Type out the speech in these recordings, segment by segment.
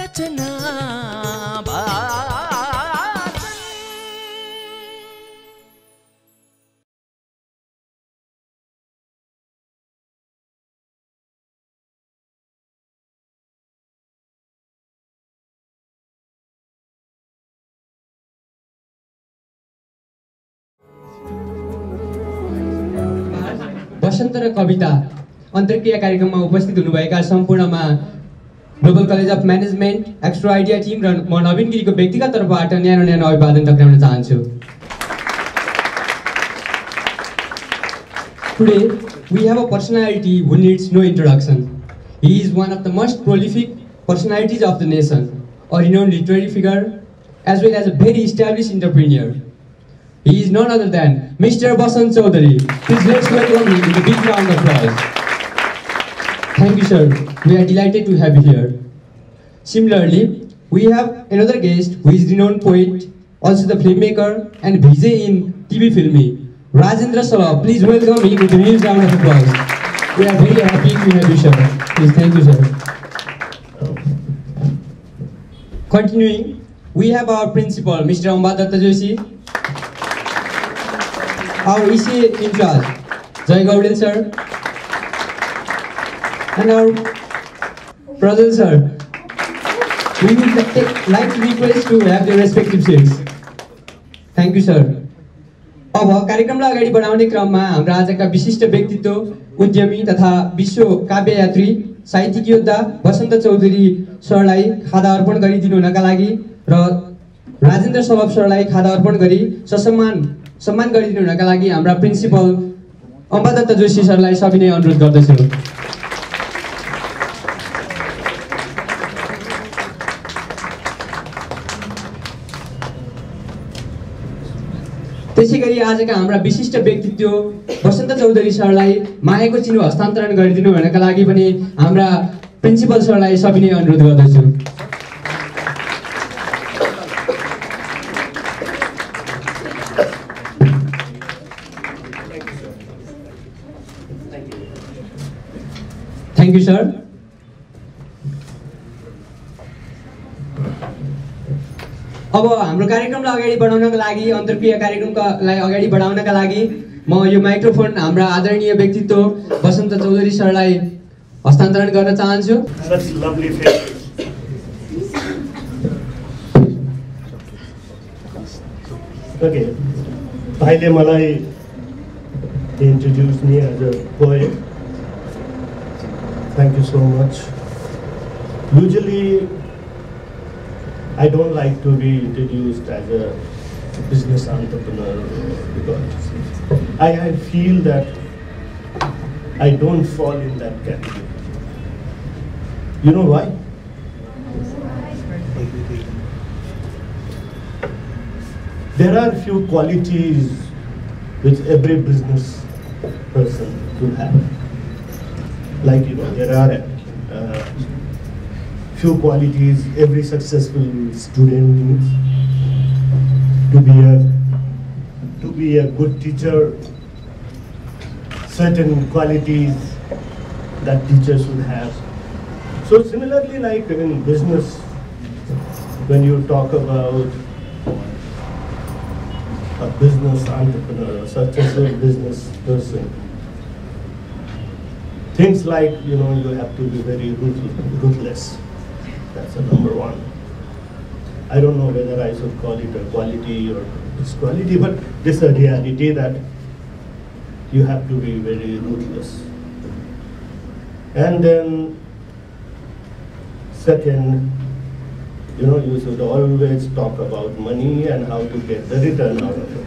बसन्त र कविता अन्तर्क्रिया कार्यक्रममा उपस्थित हुनुभएका सम्पूर्णमा global college of management extra idea team र म नवीन गिरीको व्यक्तिगत तर्फबाट न्यानो अभिवादन टक्राउन चाहन्छु। Today we have a personality who needs no introduction. He is one of the most prolific personalities of the nation, a renowned literary figure as well as a very established entrepreneur. He is none other than Mr. Basanta Chaudhary. Please let's welcome him with a big round of applause. Thank you, sir. We are delighted to have you here. Similarly, we have another guest who is renowned poet, also the filmmaker and VJ in TV Filmy, Rachanabachan. Please welcome him with a huge round of applause. We are very happy to have you, sir. Please, thank you, sir. Continuing, we have our principal, Mr. Ambadatta, our ECA in charge, Jai Gaudel sir, and our brother sir. We would like to request to have their respective seats. Thank you, sir. अब कार्यक्रमलाई अगाडि बढाउने क्रममा हाम्रो आजका विशिष्ट व्यक्तित्व उद्यमी तथा विश्व काव्य यात्री साहित्यिक योद्धा बसन्त चौधरी सरलाई खादा अर्पण गरिदिनु हुनका लागि र राजेन्द्र सलभ सरलाई खादा अर्पण गरी सम्मान गरिदिनु हुनका लागि हाम्रा प्रिन्सिपल अम्बादत्त जोशी सरलाई सविनय अनुरोध गर्दछु। त्यसैगरी आजका हाम्रा विशिष्ट व्यक्तित्व बसन्त चौधरी सरलाई मायाको चिनो हस्तान्तरण गरिदिनु हुनका लागि पनि हाम्रा प्रिन्सिपल सरलाई सविनय अनुरोध गर्दछु। Thank you, sir. अब हाम्रो कार्यक्रमलाई अगाडि बढाउनका लागि अन्तर्क्रिया कार्यक्रमलाई अगाडि बढाउनका लागि म यो माइक्रोफोन हाम्रा आदरणीय व्यक्तित्व बसन्त चौधरी सरलाई हस्तान्तरण गर्न चाहन्छु। Okay, भाइले मलाई introduce me as a poet. Thank you so much. Usually, I don't like to be introduced as a business entrepreneur because I feel that I don't fall in that category. You know why? There are few qualities which every business person should have. Like, there are few qualities every successful student needs. To be a good teacher, certain qualities that teachers should have. So similarly, like in business, when you talk about a business entrepreneur, a successful business person, things like, you have to be very ruthless. That's the number one. I don't know whether I should call it a quality or disquality, but this is a reality that you have to be very ruthless. And then, second, you should always talk about money and how to get the return out of it.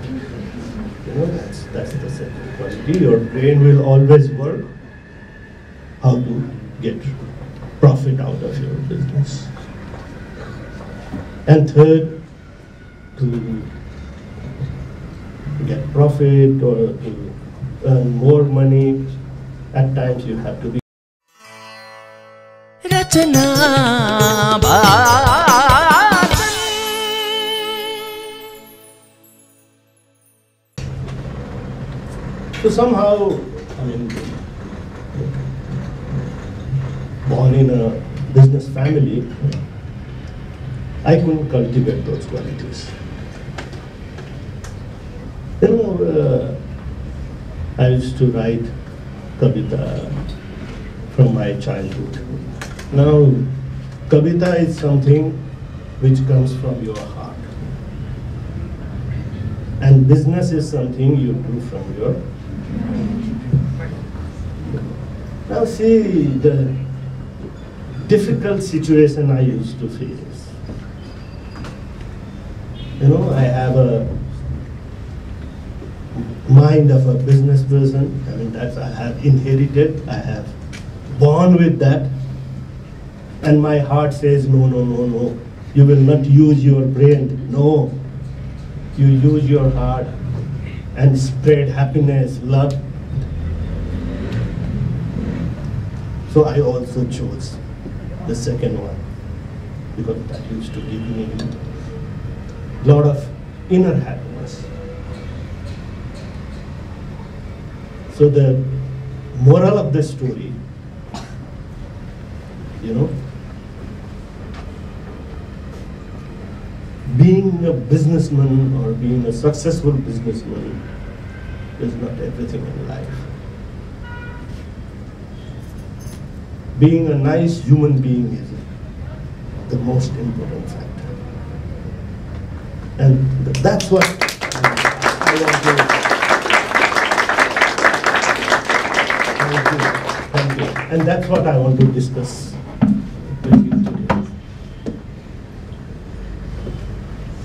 That's the second quality. Your brain will always work how to get profit out of your business. And third, to get profit or to earn more money, at times you have to be Rachanabachan. So somehow, born in a business family, I couldn't cultivate those qualities. I used to write Kabita from my childhood. Now, Kabita is something which comes from your heart. And business is something you do from your. Now see the difficult situation I used to face. I have a mind of a business person. I mean, that's I have inherited, I have born with that. And my heart says, no, no, no, no. You will not use your brain. No. You use your heart and spread happiness, love. So I also chose the second one because that used to give me a lot of inner happiness. So the moral of the story, being a businessman or being a successful businessman is not everything in life. Being a nice human being is the most important factor. And that's what I want to. Thank you. And that's what I want to discuss with you today.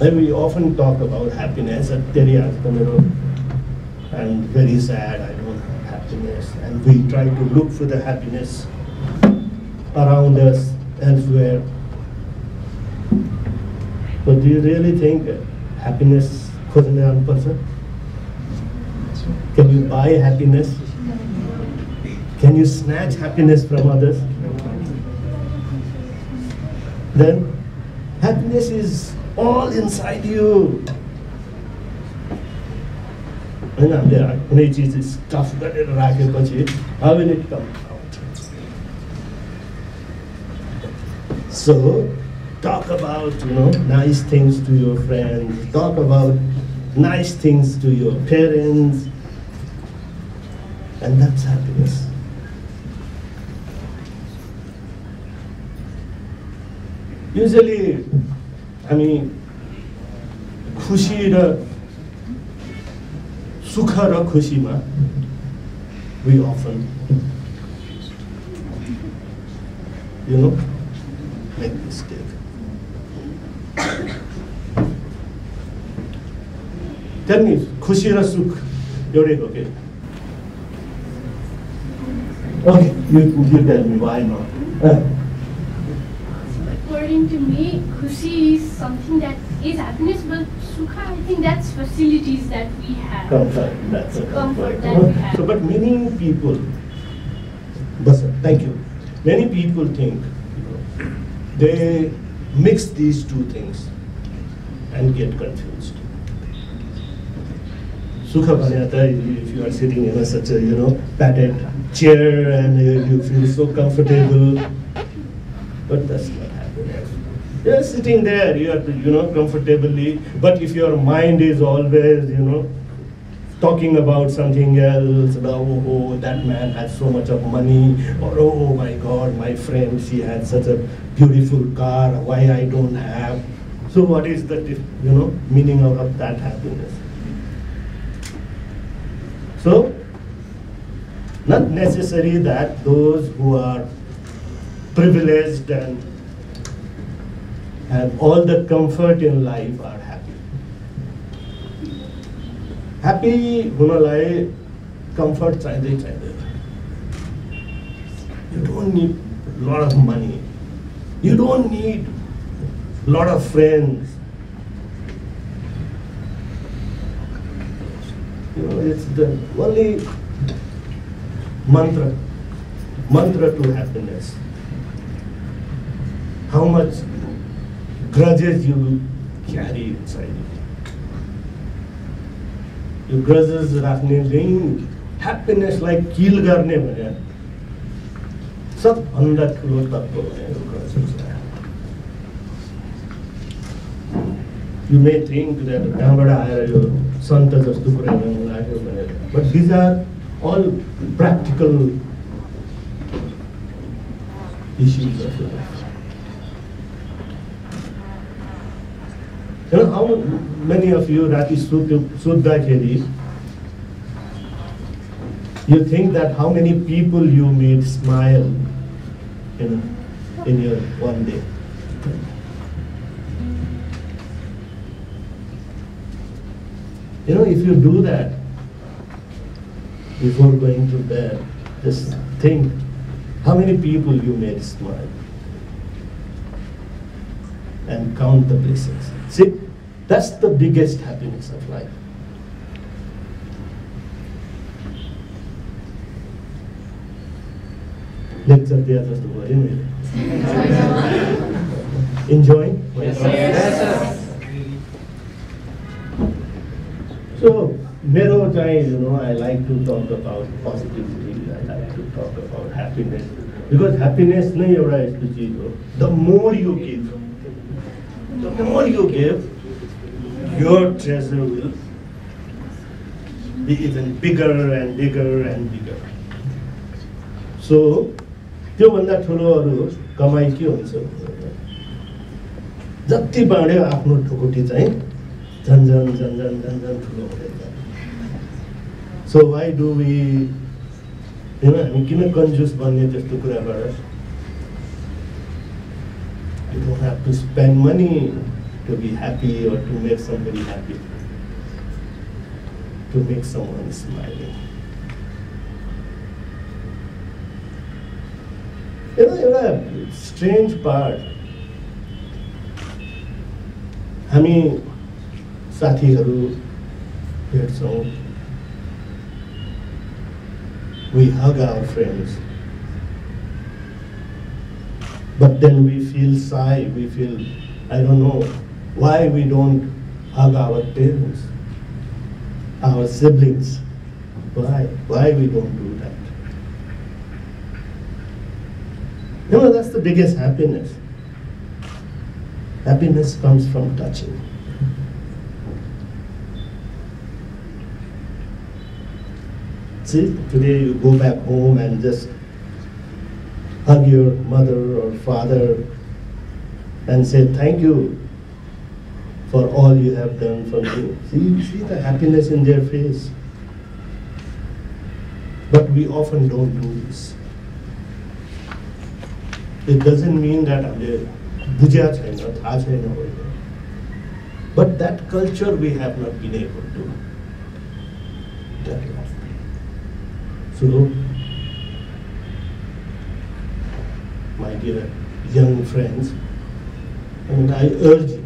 And we often talk about happiness at and very sad, I don't have happiness. And we try to look for the happiness around us, elsewhere. But do you really think happiness खोज्ने आउनुपर्छ? Can you buy happiness? Can you snatch happiness from others? Then happiness is all inside you. And कुनै चिज stuff गरेर राखेपछि how will it come out? So talk about nice things to your friends. Talk about nice things to your parents, and that's happiness. Usually, खुशी र सुख र खुशीमा we often make mistake. Tell me, खुशी र सुख एउटै हो के? Okay, you tell me why not. According to me, khushi is something that is happiness, but sukha, I think that's facilities that we have. Comfort, that's a comfort that we have. So, but many people, thank you. Many people think they mix these two things and get confused. Sukha bhanyata, if you are sitting in such a padded chair and you feel so comfortable, but that's not happiness. You're sitting there, you are comfortably, but if your mind is always talking about something else, oh, that man has so much of money, or oh my God, my friend, she had such a beautiful car, why I don't have? So what is the meaning of that happiness? So, not necessary that those who are privileged and have all the comfort in life are happy. Happy hunalai comfort chahiँदैन. You don't need a lot of money. You don't need a lot of friends. It's the only mantra to happiness. How much grudges you carry inside you. Your grudges राख्ने happiness like kill गर्ने भने सबभन्दा ठुलो तत्त्व भने grudges. You may think that कहाँबाट आएर यो सन्त जस्तो कुरा गर्नु लाग्यो भनेर, but these are all practical issues of life. You know how many of you राति सुत्दाखेरि you think that how many people you made smile in your one day. You know, if you do that before going to bed, just think how many people you made smile and count the blessings. See, that's the biggest happiness of life. Lecture there just over anyway. Enjoying? Yes. So, मेरो चाहिँ, you know, I like to talk about positivity, I like to talk about happiness. Because happiness नै एउटा यस्तो चिज हो. The more you give, your treasure will be even bigger and bigger and bigger. So, त्योभन्दा ठुलो अरू कमाइ के हुन्छ? जति बाँड्यो आफ्नो ढुकुटी चाहिँ झन् ठुलो हुँदै जान्छ. So why do we, you know, हामी किन कन्जुस बन्ने त्यस्तो कुराबाट? You don't have to spend money to be happy or to make somebody happy, to make someone smiling. You know, एउटा strange part, हामी साथीहरू भेट्छौँ, we hug our friends, but then we feel shy, we feel, I don't know why we don't hug our parents, our siblings. Why we don't do that? You know, that's the biggest happiness. Happiness comes from touching. See, today you go back home and just hug your mother or father and say thank you for all you have done for me. See the happiness in their face. But we often don't do this. It doesn't mean that बुझ्या छैन, थाहा छैन होइन. But that culture we have not been able to develop. So, my dear young friends, and I urge you,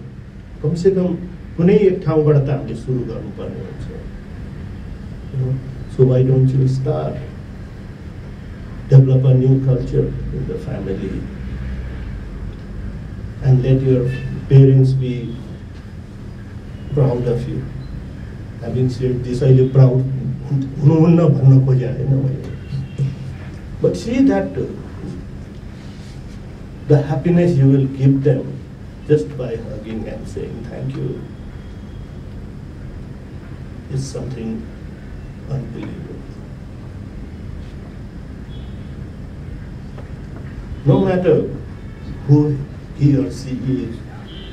कम से कम कुनै एक ठाउँबाट त हामीले सुरु गर्नुपर्ने हुन्छ. You know, so why don't you start? Develop a new culture in the family and let your parents be proud of you. Having said this, I am proud. But see that the happiness you will give them just by hugging and saying thank you is something unbelievable. No matter who he or she is,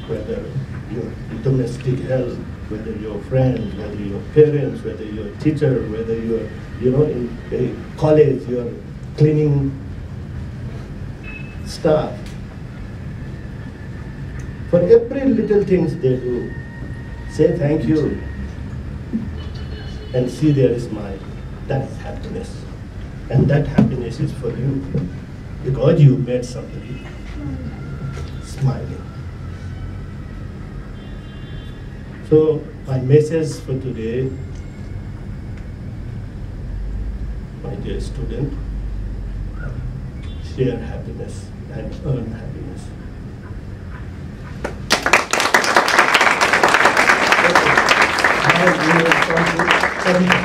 whether your domestic help, whether your friends, whether your parents, whether your teacher, whether you're, you know, in a college, you're cleaning staff. For every little things they do, say thank you and see their smile. That is happiness. And that happiness is for you because you made somebody smiling. So my message for today, my dear student, share happiness and earn happiness. Now we will come to Kabita.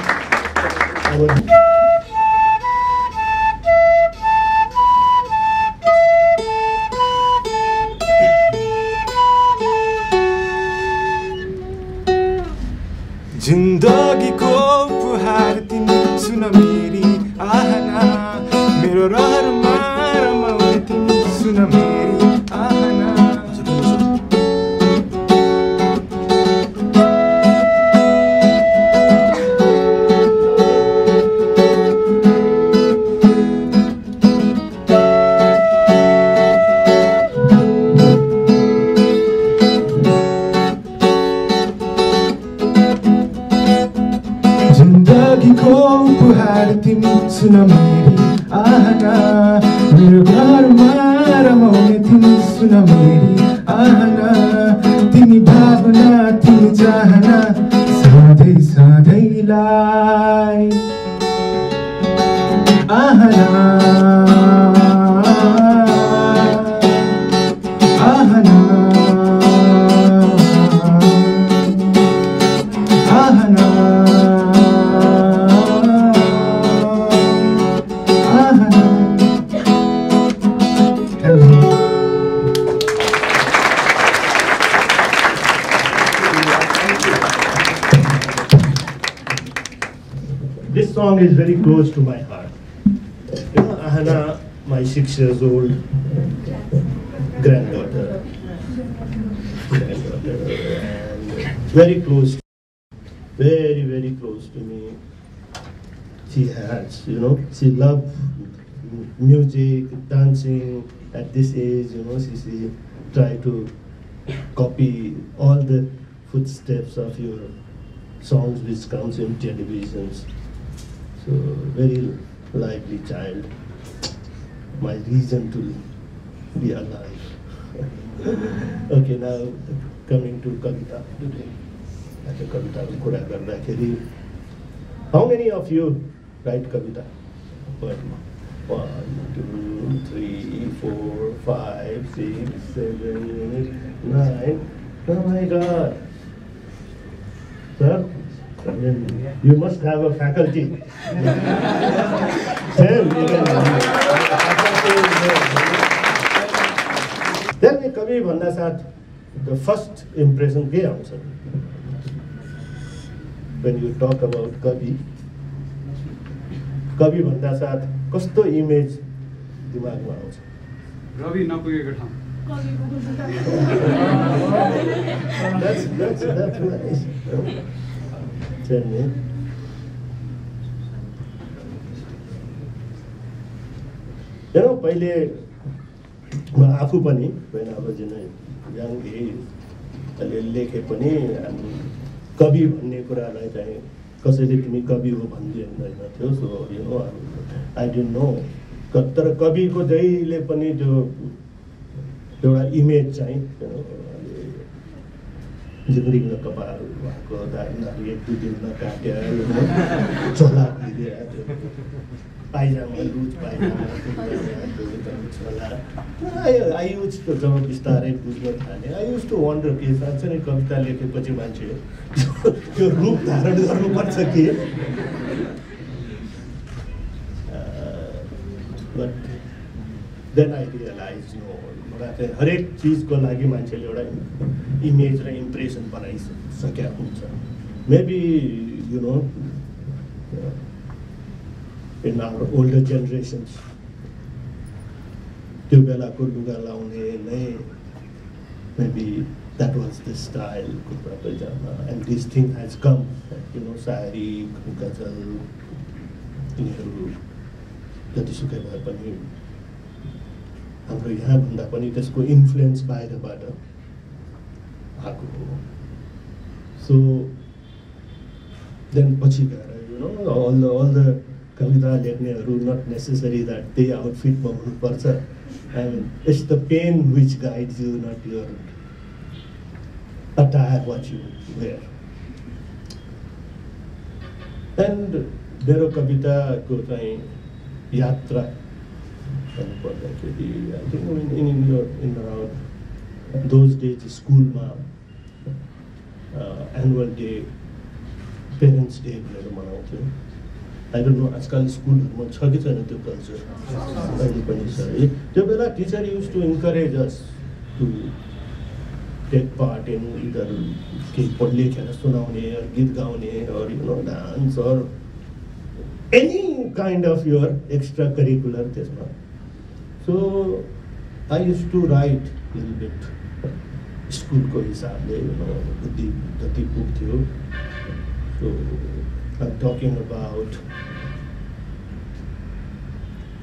जिन्दगीको उपहार तिमी सुन मेरी आहना मेरो रहरमा रमाउने तिमी सुन मेरी आहना जिन्दगीको उपहार तिमी सुन मेरी आहना मेरो घरमा रमाउने तिमी सुन मेरी आहना तिमी भावना तिमी चाहना सधैँ सधैँलाई Ahana Ahana Ahana This song is very close to my heart. You know, Ahana, my 6 years old granddaughter, and very close, very, very close to me. She has, you know, she loved music, dancing. At this age, you know, she tried to copy all the footsteps of your songs which comes in televisions. So very lively child. My reason to be alive. Okay, now coming to Kabita. How many of you write Kabita? 1, 2, 3, 4, 5, 6, 7, 8, 9. Oh my God. Sir? You must have a faculty. Tell me, Kavi भन्दा साथ, the first impression के आउँछ? When you talk about Kavi भन्दा साथ कस्तो image दिमागमा आउँछ? रवि नपुगेको ठाउँ. That's nice. Tell me. You know, पहिले म आफू पनि when I was in a young age अहिले लेखे पनि कवि भन्ने कुरालाई चाहिँ कसैले तिमी कवि हो भन्दैन थियो. So you know I didn't no. तर कविको जहिले पनि त्यो एउटा इमेज चाहिँ जिन्दगीमा कपाल भएको दारी 1-2 दिनमा काट्या चोला दिएर पाइजामा लुज पाइजामा छोला. आई युज टु जब बिस्तारै बुझ्न थालेँ आई युज टु वन्डर के साँच्चै नै कविता लेखेपछि मान्छे त्यो रूप धारण गर्नुपर्छ कि. But then I realize no हरेक चिजको लागि मान्छेले एउटा इमेज र इम्प्रेसन बनाइसकेका हुन्छ. Maybe you know in our older generations त्यो बेलाको लुगा लाउने नै maybe that was the style kurta pajama. And this thing has come you know sari गजल यिनीहरू जतिसुकै भए पनि हाम्रो यहाँभन्दा पनि त्यसको इन्फ्लुएन्स बाहिरबाट आएको हो. सो देन पछि गएर यु नो अल द कविता लेख्नेहरू नट नेसेसरी द्याट त्यही आउटफिटमा हुनुपर्छ. And it's the pen which guides you not your attire what you wear. And मेरो कविताको चाहिँ यात्रा भन्नुपर्दाखेरि I think in around those days स्कुलमा एनुअल डे पेरेन्ट्स डे भनेर मनाउँथ्यो. आई डोन्ट नो आजकल स्कुलहरूमा छ कि छैन त्यो कल्चर. अहिले पनि छ है. त्यो बेला teacher used to encourage us to take part in either लेखेर सुनाउने or गीत गाउने or dance or any kind of your extracurricular त्यसमा. So I used to write a little bit स्कुलको हिसाबले बुद्धि जति पुग्थ्यो. So I'm talking about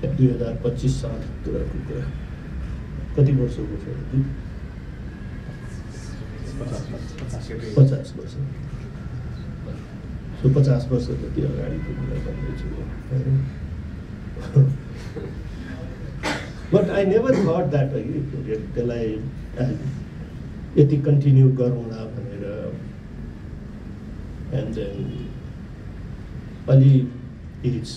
2025 सालतिर कुरा. कति वर्षको छ? 50 वर्ष. So 50 वर्ष जति अगाडिको कुरा भन्दैछु. But I never thought that त्यसलाई यति कन्टिन्यू गरौँला भनेर. And then अलि एज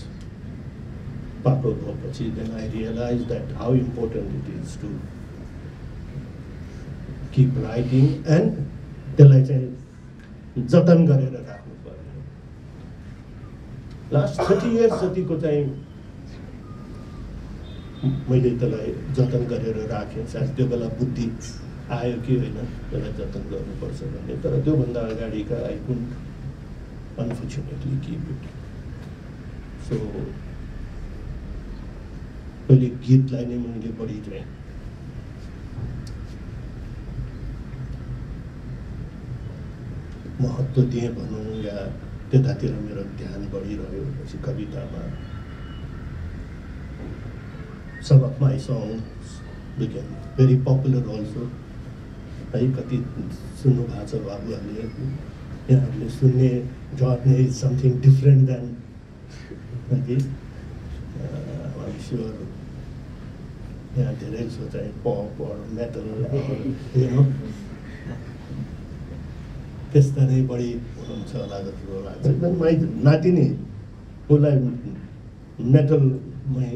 पाएको भएपछि then I realized that how important it is to keep writing and त्यसलाई चाहिँ जतन गरेर राख्नु पर्यो. लास्ट 30 years जतिको चाहिँ मैले त्यसलाई जतन गरेर राखेँ. सायद त्यो बेला बुद्धि आयो कि होइन त्यसलाई जतन गर्नुपर्छ भन्ने. तर त्योभन्दा अगाडिका I couldn't unfortunately keep it. So पहिले गीतलाई नै मैले बढी चाहिँ महत्त्व दिएँ भनौँ या त्यतातिर मेरो ध्यान बढिरह्यो. पछि कवितामा some of my songs became very popular also. है कति सुन्नु भएको छ बाबुहरूले. यहाँहरूले सुन्ने जर्ने is something different then I'm sure यहाँ धेरै जसो चाहिँ पप or metal त्यस्ता नै बढी हुनुहुन्छ होला जस्तो लाग्छ. my नातिनी उसलाई मेटलमै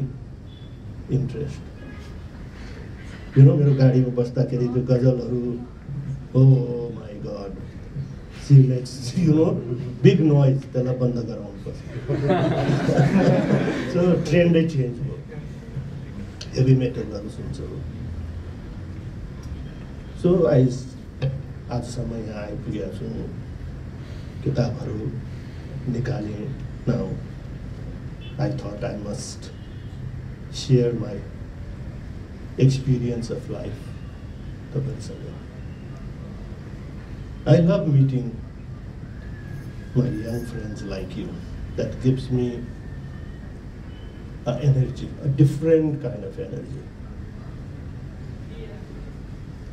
इन्ट्रेस्ट. मेरो गाडीमा बस्दाखेरि त्यो गजलहरू oh my god, she makes big noise, त्यसलाई बन्द गराउनु पर्छ. So ट्रेन्डै चेन्ज भयो. हेभी मेटलहरू सुन्छ. So आजसम्म यहाँ आइपुगेको छु. किताबहरू निकालेँ. Now I thought I must share my experience of life. I love meeting my young friends like you. That gives me energy, a different kind of energy.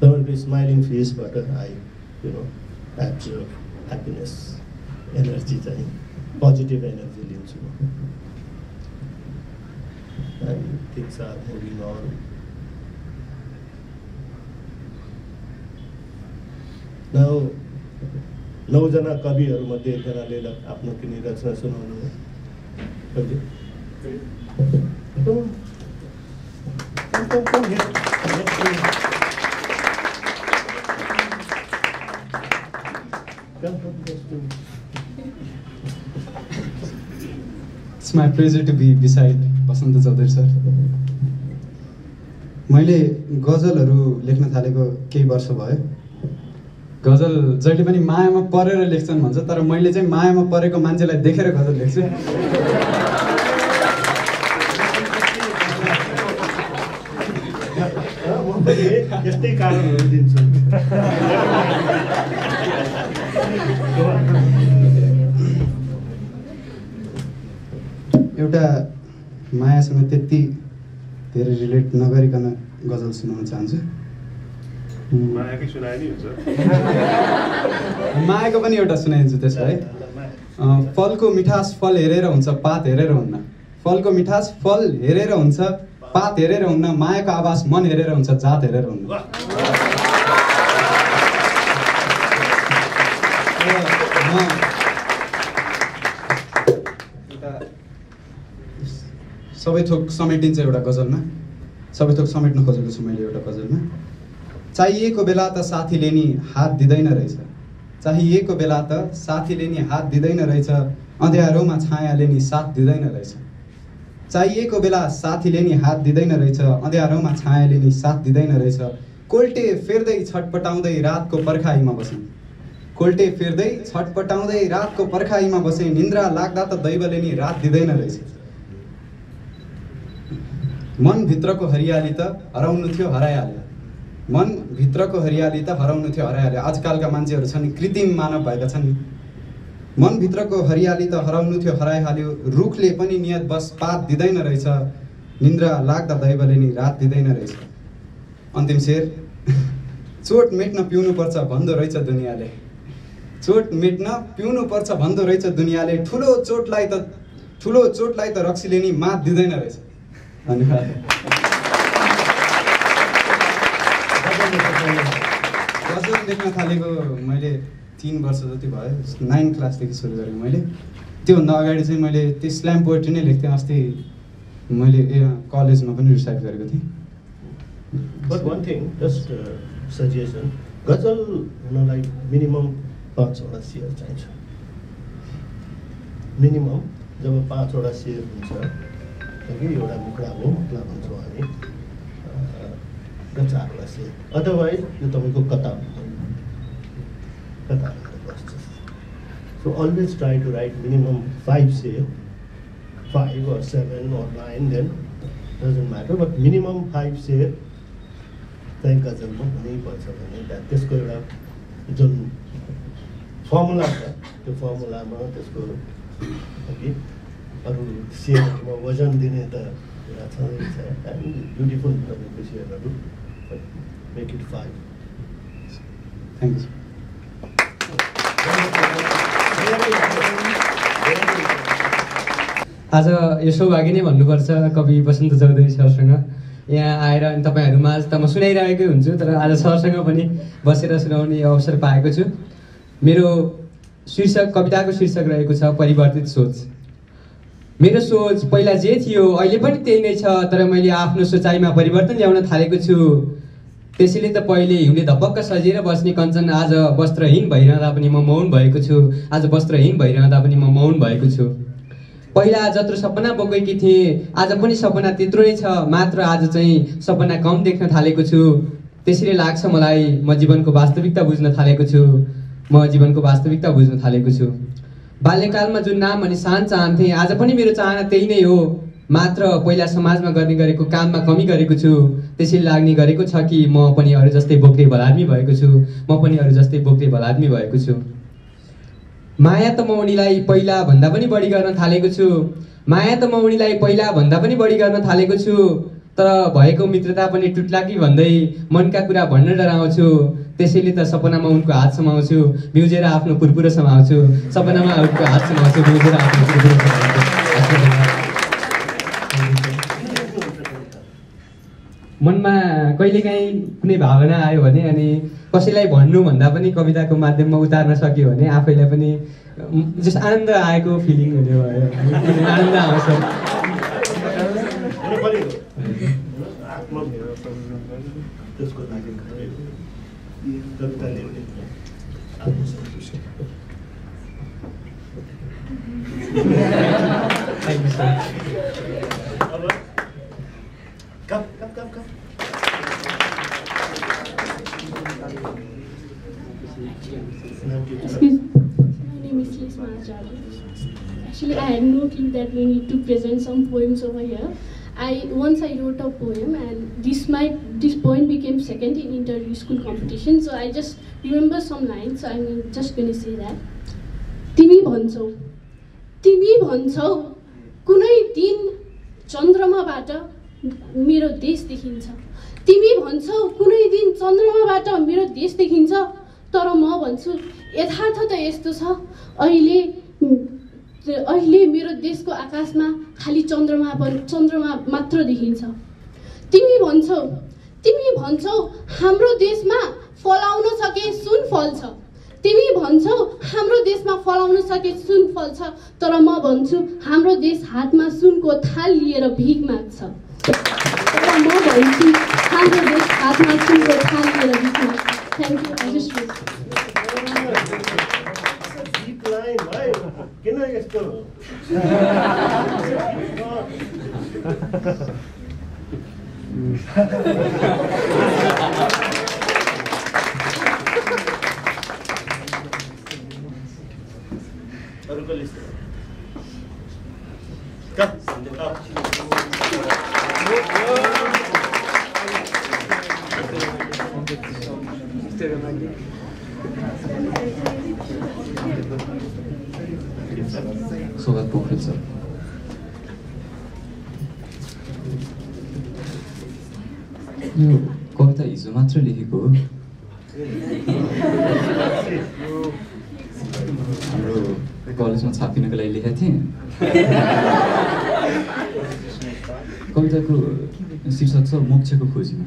There will be smiling face, but I, absorb happiness, energy, positive energy. And things are moving on. Now, 9 जना कविहरूमध्ये एकजनाले आफ्नो किनी रचना सुनाउनु हो. It's my pleasure to be beside Basanta Chaudhary sir. मैले गजलहरू लेख्न थालेको केही वर्ष भयो. गजल जहिले पनि मायामा परेर लेख्छन् भन्छ, तर मैले चाहिँ मायामा परेको मान्छेलाई देखेर गजल लेख्छु. यस्तै कारणहरू दिन्छु. एउटा मायासँग त्यति धेरै रिलेट नगरिकन गजल सुनाउन चाहन्छु. मायाकै सुनाए नि हुन्छ. मायाको पनि एउटा सुनाइदिन्छु त्यसो है. फलको मिठास फल हेरेर हुन्छ, पात हेरेर हुन्न. फलको मिठास फल हेरेर हुन्छ, पात हेरेर हुन्न. मायाको आवाज मन हेरेर हुन्छ, जात हेरेर हुन्न. सबै थोक समेटिन्छ एउटा गजलमा. सबै थोक समेट्न खोजेको छु मैले एउटा गजलमा. चाहिएको बेला त साथीले नि हात दिँदैन रहेछ. चाहिएको बेला त साथीले नि हात दिँदैन रहेछ. अँध्यारोमा छायाले नि साथ दिँदैन रहेछ. चाहिएको बेला साथीले नि हात दिँदैन रहेछ. अँध्यारोमा छायाले नि साथ दिँदैन रहेछ. कोल्टे फेर्दै छटपटाउँदै रातको पर्खाइमा बसेँ कोल्टे फेर्दै छटपटाउँदै रातको पर्खाइमा बसेँ निन्द्रा लाग्दा त दैवले नि रात दिँदैन रहेछ मनभित्रको हरियाली त हराउनु थियो हराइहाल्यो मनभित्रको हरियाली त हराउनु थियो हराइहाल्यो आजकलका मान्छेहरू छन् कृत्रिम मानव भएका छन् मनभित्रको हरियाली त हराउनु थियो हराइहाल्यो रुखले पनि नियत बस पात दिँदैन रहेछ निन्द्रा लाग्दा दैवले नि रात दिँदैन रहेछ अन्तिम शेर चोट मेट्न पिउनुपर्छ भन्दो रहेछ दुनियाँले चोट मेट्न पिउनुपर्छ भन्दो रहेछ दुनियाँले ठुलो चोटलाई त रक्सीले नि मात दिँदैन रहेछ धन्यवाद गजल लेख्न थालेको मैले 3 वर्ष जति भयो 9 क्लासदेखि सुरु गरेँ मैले त्योभन्दा अगाडि चाहिँ मैले त्यो स्ल्याम पोएट्री नै लेख्थेँ अस्ति मैले कलेजमा पनि रिसाइट गरेको थिएँ But one thing, just suggestion, गजल हुनलाई मिनिमम 5 वटा शेर चाहिन्छ मिनिमम जब 5 वटा शेर हुन्छ कि एउटा मुक्लाको मतलब भन्छौँ हामी र 4 वटा शेर अदरवाइज यो तपाईँको कताब बस्छ so always try to write minimum 5 शेर 5 or 7 or 9 then doesn't matter but minimum 5 शेर चाहिँ गजलमा हुनैपर्छ भने त्यसको एउटा जुन फर्मुला छ त्यो फर्मुलामा त्यसको अघि अरू शेरहरूमा वजन दिने त एउटा छँदैछ एन्ड ब्युटिफुल तपाईँको शेरहरू मेक इट 5 थ्याङ्क यू आज यो सौभाग्य नै भन्नुपर्छ कवि बसन्त चौधरी सरसँग यहाँ आएर अनि तपाईँहरूमा आज त म सुनाइरहेकै हुन्छु तर आज सरसँग पनि बसेर सुनाउने अवसर पाएको छु मेरो शीर्षक कविताको शीर्षक रहेको छ परिवर्तित सोच मेरो सोच पहिला जे थियो अहिले पनि त्यही नै छ तर मैले आफ्नो सोचाइमा परिवर्तन ल्याउन थालेको छु त्यसैले त पहिले हिउँले धपक्क सजिएर बस्ने कञ्चन आज वस्त्रहीन भइरहँदा पनि म मौन भएको छु आज वस्त्रहीन भइरहँदा पनि म मौन भएको छु पहिला जत्रो सपना बोकेकी थिएँ आज पनि सपना त्यत्रो नै छ मात्र आज चाहिँ सपना कम देख्न थालेको छु त्यसैले लाग्छ मलाई म जीवनको वास्तविकता बुझ्न थालेको छु बाल्यकालमा जुन नाम अनि सान चाहन्थेँ आज पनि मेरो चाहना त्यही नै हो मात्र पहिला समाजमा गर्ने गरेको काममा कमी गरेको छु त्यसैले लाग्ने गरेको छ कि म पनि अरू जस्तै बोक्रे भलाद्मी भएको छु माया त म उनीलाई पहिला भन्दा पनि बढी गर्न थालेको छु तर भएको मित्रता पनि टुट्ला कि भन्दै मनका कुरा भन्न डराउँछु त्यसैले त सपनामा उनको हात समाउँछु बिउजेर आफ्नो पुरपुरो समाउँछु मनमा कहिलेकाहीँ कुनै भावना आयो भने अनि कसैलाई भन्नु भन्दा पनि कविताको माध्यममा उतार्न सक्यो भने आफैलाई पनि जस्ट आनन्द आएको फिलिङ हुने भयो आनन्द आउँछ Excuse me. My name is Rachanabachan. Actually, I had no clue that we need to present some poems over here. Once I wrote a poem, and this poem became second in inter-school competition. So I just remember some lines. So I'm just going to say that. तिमी भन्छौ, कुनै दिन चन्द्रमाबाट मेरो देश देखिन्छ. तिमी भन्छौ, कुनै दिन चन्द्रमाबाट मेरो देश देखिन्छ. तर म भन्छु यथार्थ त यस्तो छ अहिले मेरो देशको आकाशमा खाली चन्द्रमा मात्र देखिन्छ. तिमी भन्छौ हाम्रो देशमा फलाउन सके सुन फल्छ. तिमी भन्छौ हाम्रो देशमा फलाउन सके सुन फल्छ. तर म भन्छु हाम्रो देश हातमा सुनको थाल लिएर भिख माग्छ. तर म भन्छु हाम्रो देश हातमा सुनको थाल लिएर भिख माग्छ. Thank you. I just wrote. Deep line, right? Can I just go? स्वागत पोखरेल सर। यो कविता हिजो मात्र लेखेको हो। हाम्रो कलेजमा छापिनको लागि लेखेको थिएँ। कविताको शीर्षक छ मोक्षको खोजीमा।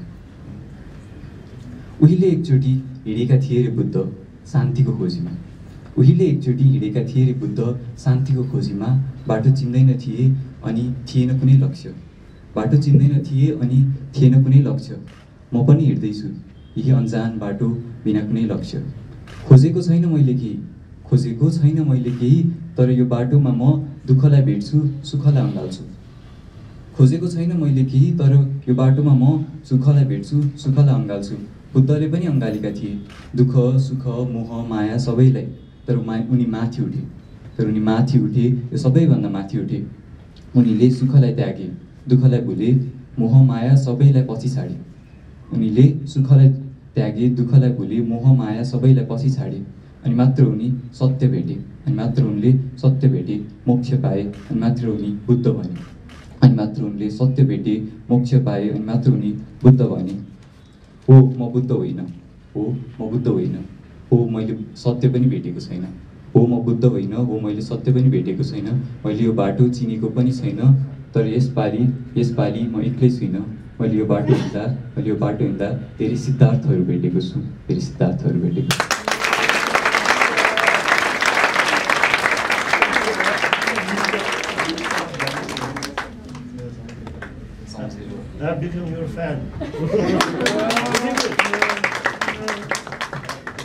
उहिले एकचोटि हिँडेका थिए रे बुद्ध शान्तिको खोजीमा। उहिले एकचोटि हिँडेका थिए रे बुद्ध शान्तिको खोजीमा। बाटो चिन्दैन थिए अनि थिएन कुनै लक्ष्य। बाटो चिन्दैन थिए अनि थिएन कुनै लक्ष्य। म पनि हिँड्दैछु यही अन्जान बाटो बिना कुनै लक्ष्य। खोजेको छैन मैले केही, खोजेको छैन मैले केही, तर यो बाटोमा म दुःखलाई भेट्छु सुखलाई अँगाल्छु। खोजेको छैन मैले केही, तर यो बाटोमा म सुखलाई भेट्छु सुखलाई अँगाल्छु। बुद्धले पनि अँगालेका थिए दुःख सुख मोह माया सबैलाई, तर उनी माथि उठे। उनी माथि उठे, यो सबैभन्दा माथि उठे। उनीले सुखलाई त्यागे, दुःखलाई भुले, मोह माया सबैलाई पछि छाडे। उनीले सुखलाई त्यागे, दुःखलाई भुले, मोह माया सबैलाई पछि छाडे। अनि मात्र उनी सत्य भेटे। अनि मात्र उनले सत्य भेटे, मोक्ष पाए। अनि मात्र उनी बुद्ध बने। अनि मात्र उनले सत्य भेटे, मोक्ष पाए। अनि मात्र उनी बुद्ध बने। हो म बुद्ध होइन, हो म बुद्ध होइन, हो मैले सत्य पनि भेटेको छैन। हो म बुद्ध होइन, हो मैले सत्य पनि भेटेको छैन। मैले यो बाटो चिनेको पनि छैन, तर यसपालि म एक्लै छुइनँ। मैले यो बाटो हिँड्दा धेरै सिद्धार्थहरू भेटेको छु, धेरै सिद्धार्थहरू भेटेको छु। I've become your fan.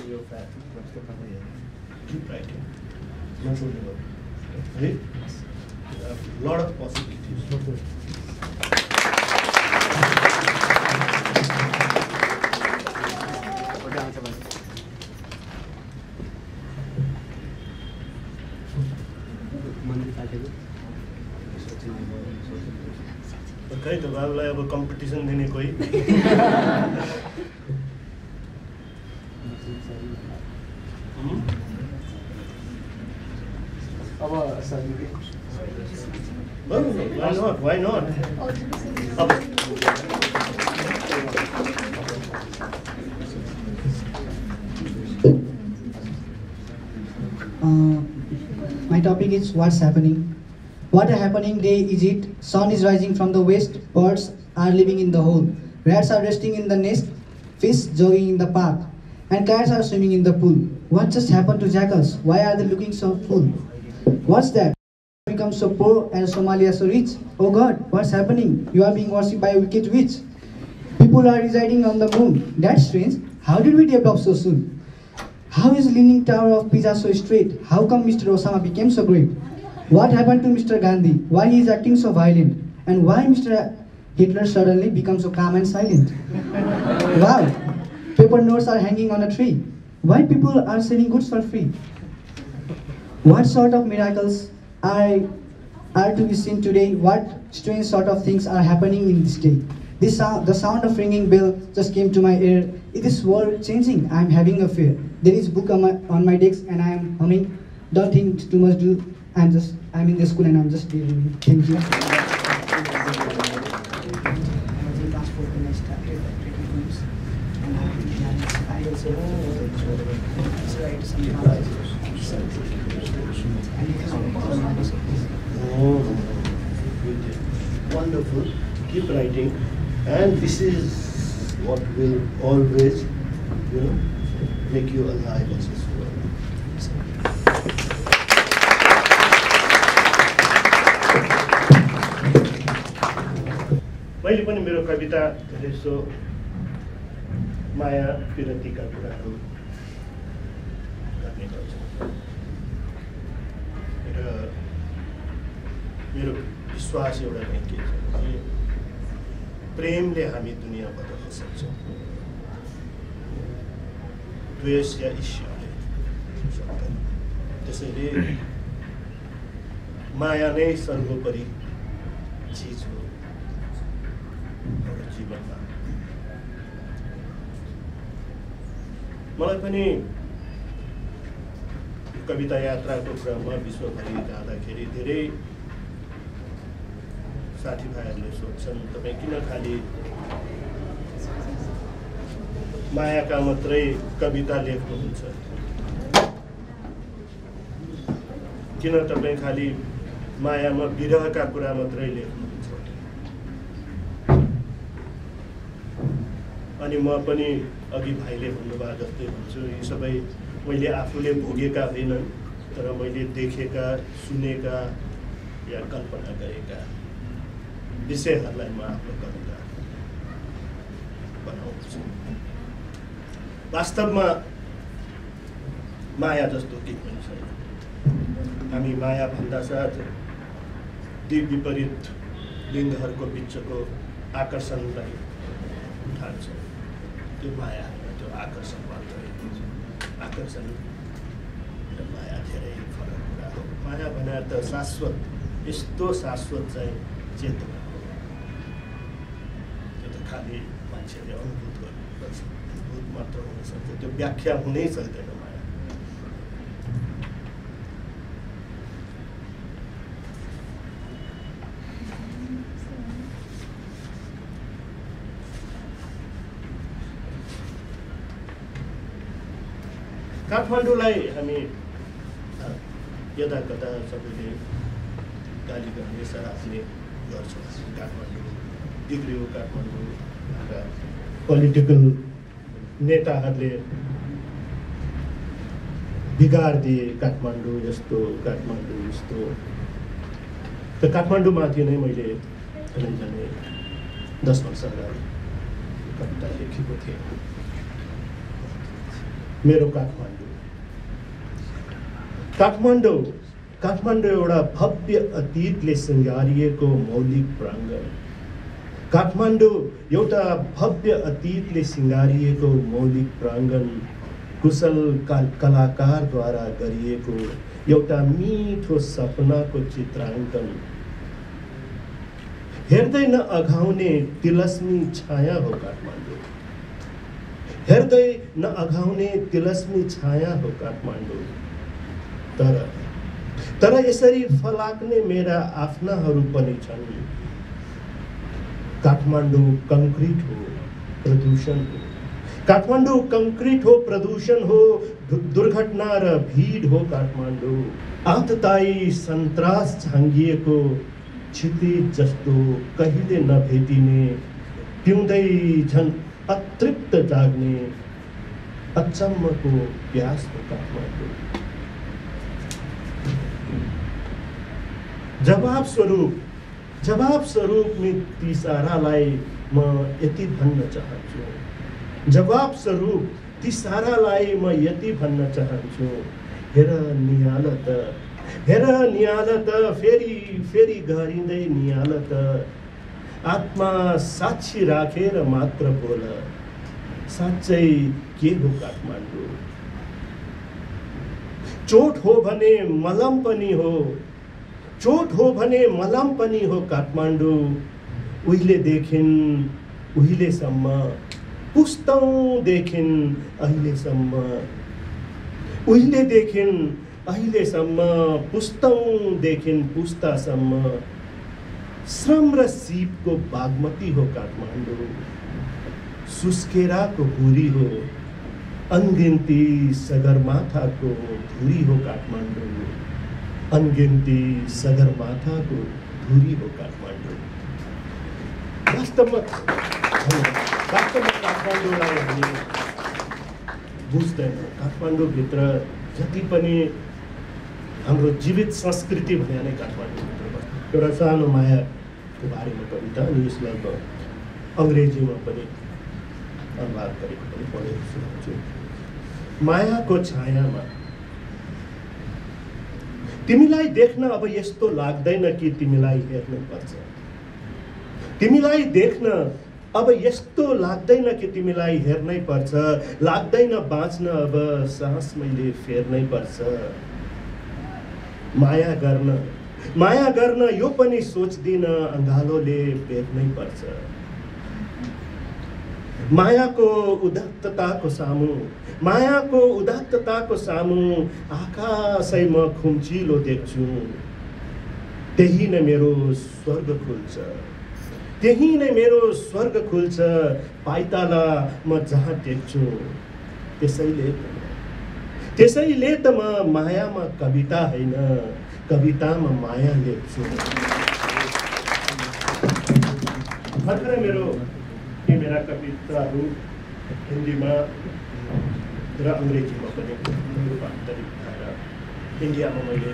Your fan. Keep writing. Right? A lot of possibilities. खै त बाबुलाई अब कम्पिटिसन दिने कोही अब why not? My topic is what's happening. What a happening day is it? Sun is rising from the west, birds are living in the hole, rats are resting in the nest, fish jogging in the park, and cats are swimming in the pool. What just happened to jackals? Why are they looking so full? What's that? Become so poor and Somalia so rich? Oh God, what's happening? You are being worshipped by a wicked witch. People are residing on the moon. That's strange. How did we develop so soon? How is the Leaning Tower of Pisa so straight? How come Mr. Osama became so great? What happened to Mr. Gandhi? Why he is acting so violent? And why Mr. Hitler suddenly becomes so calm and silent? Wow! Paper notes are hanging on a tree. Why people are selling goods for free? What sort of miracles are to be seen today? What strange sort of things are happening in this day? The sound of ringing bell just came to my ear. Is this world changing? I am having a fear. There is a book on my desk and I am humming. Don't think too much, do. I'm in the school and I'm just reading. Thank you. Oh, wonderful. Keep writing, and this is what will always, make you alive in this world. मैले पनि मेरो कविता यसो माया विरतिका कुराहरू गर्ने गर्छु र मेरो विश्वास एउटा नै के छ भने प्रेमले हामी दुनिया बदल्न सक्छौँ, द्वेष या ईर्ष्याले सक्दैन। त्यसैले माया नै सर्वोपरि चिज हो एउटा जीवनमा। मलाई पनि कविता यात्राको क्रममा विश्वभरि जाँदाखेरि धेरै साथीभाइहरूले सोध्छन् तपाईँ किन खालि मायाका मात्रै कविता लेख्नुहुन्छ, किन तपाईँ खालि मायामा विरहका कुरा मात्रै लेख्नुहुन्छ। अनि म पनि अघि भाइले भन्नुभयो जस्तै भन्छु, यी सबै मैले आफूले भोगेका होइनन्, तर मैले देखेका, सुनेका या कल्पना गरेका विषयहरूलाई म आफ्नो कविता बनाउँछु। वास्तवमा माया जस्तो केही पनि छैन। हामी माया भन्दा साथ दुई विपरीत लिङ्गहरूको बिचको आकर्षणलाई उठाल्छौँ। त्यो माया होइन, त्यो आकर्षण मात्रै। आकर्षण र माया धेरै फरक कुरा हो। माया भने त शाश्वत, यस्तो शाश्वत चाहिँ चेतना हो। त्यो त खालि मान्छेले अनुभूत गर्नुपर्छ, अनुभूत मात्र हुन सक्छ, त्यो व्याख्या हुनै सक्दैन। माया काठमाडौँलाई हामी यता कता सबैले गाली गर्ने, सराप्ने गर्छौँ। काठमाडौँ बिग्रियो, काठमाडौँ पोलिटिकल नेताहरूले बिगारिदिए, काठमाडौँ यस्तो, काठमाडौँ यस्तो। त काठमाडौँमाथि नै मैले झन् 10 वर्ष अगाडि कविता लेखेको थिएँ। मेरो काठमाडौँ एउटा भव्य अतीतले सृङ्गारिएको मौलिक प्राङ्गण। काठमाडौँ एउटा भव्य अतीतले सृङ्गारिएको मौलिक प्राङ्गण, कुशल कलाकारद्वारा गरिएको एउटा मिठो सपनाको चित्राङ्कन। हेर्दै नअघाउने तिलस्मी छाया हो काठमाडौँ। हेर्दै नअघाउने तिलस्मी छाया हो काठमाडौँ। तर यसरी फलाक्ने मेरा आफ्नाहरू पनि छन्। काठमाडौँ कङ्क्रिट हो, प्रदूषण हो। काठमाडौँ कङ्क्रिट हो, प्रदूषण हो, दुर्घटना र भिड हो काठमाडौँ। आतताई सन्तास झाँगिएको क्षितिज जस्तो कहिले नभेटिने, पिउँदै झन् अतृप्त जाग्ने अचम्मको प्यास हो काठमाडौँ। जवाब स्वरूप ती सारालाई म यति भन्न चाहन्छु। जवाब स्वरूप ती सारालाई म यति भन्न चाहन्छु। हेर निहाल त, फेरि गरिँदै निहाल त। आत्मा साक्षी राखेर मात्र बोल, साँच्चै के हो काठमाडौँ। चोट हो भने मलम पनि हो, चोट हो भने मलम पनि हो काठमाडौँ। उहिलेदेखिन् उहिलेसम्म, पुस्तौँदेखिन् अहिलेसम्म। उहिलेदेखिन् अहिलेसम्म, पुस्तौँदेखिन् पुस्तासम्म। श्रम र सीपको बागमती हो काठमाडौँ। सुस्केराको हुरी हो, अनगिन्ती सगरमाथाको धुरी हो काठमाडौँ। अनगिन्ती सगरमाथाको धुरी हो काठमाडौँ। वास्तवमा काठमाडौँलाई हामी बुझ्दैन। काठमाडौँभित्र जति पनि हाम्रो जीवित संस्कृति भने नै काठमाडौँभित्र बस्छ। एउटा सानो मायाको बारेमा कविता, अनि यसलाई म अङ्ग्रेजीमा पनि अनुवाद गरेको पनि पढेको सुनाउँछु। मायाको छायामा तिमीलाई देख्न अब यस्तो लाग्दैन कि तिमीलाई हेर्नै पर्छ। तिमीलाई देख्न अब यस्तो लाग्दैन कि तिमीलाई हेर्नै पर्छ। लाग्दैन बाँच्न अब सास मैले फेर्नै पर्छ। माया गर्न यो पनि सोच्दिन, अँगालोले बेर्नै पर्छ। मायाको उदात्तताको सामु मायाको उदात्तताको सामु आकाशै म खुम्चिलो देख्छु त्यही नै मेरो स्वर्ग खुल्छ त्यही नै मेरो स्वर्ग खुल्छ पाइताला म जहाँ टेक्छु त्यसैले त म मायामा कविता हैन कवितामा माया लेख्छु भर्खरै मेरा कविताहरू हिन्दीमा र अङ्ग्रेजीमा पनि रूपान्तरित भएर इन्डियामा मैले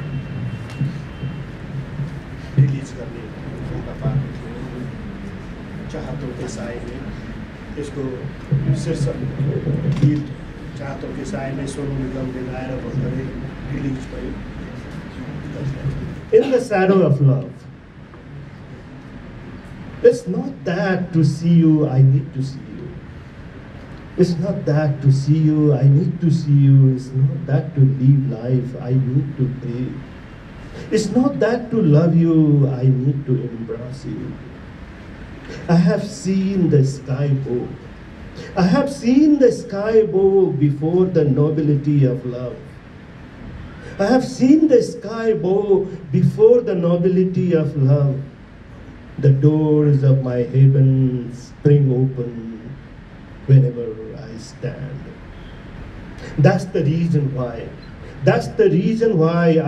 रिलिज गर्ने मौका पाएको थिएँ चाहतों के साए में त्यसको शीर्षक गीत चाहतों के साए में सोनू निगमले गाएर भर्खरै रिलिज भयो In the shadow of love. It's not that to see you, I need to see you. It's not that to see you, I need to see you. It's not that to live life, I need to breathe. It's not that to love you, I need to embrace you. I have seen the sky bow. I have seen the sky bow before the nobility of love. I have seen the sky bow before the nobility of love. The doors of my heaven spring open whenever I stand. That's the reason why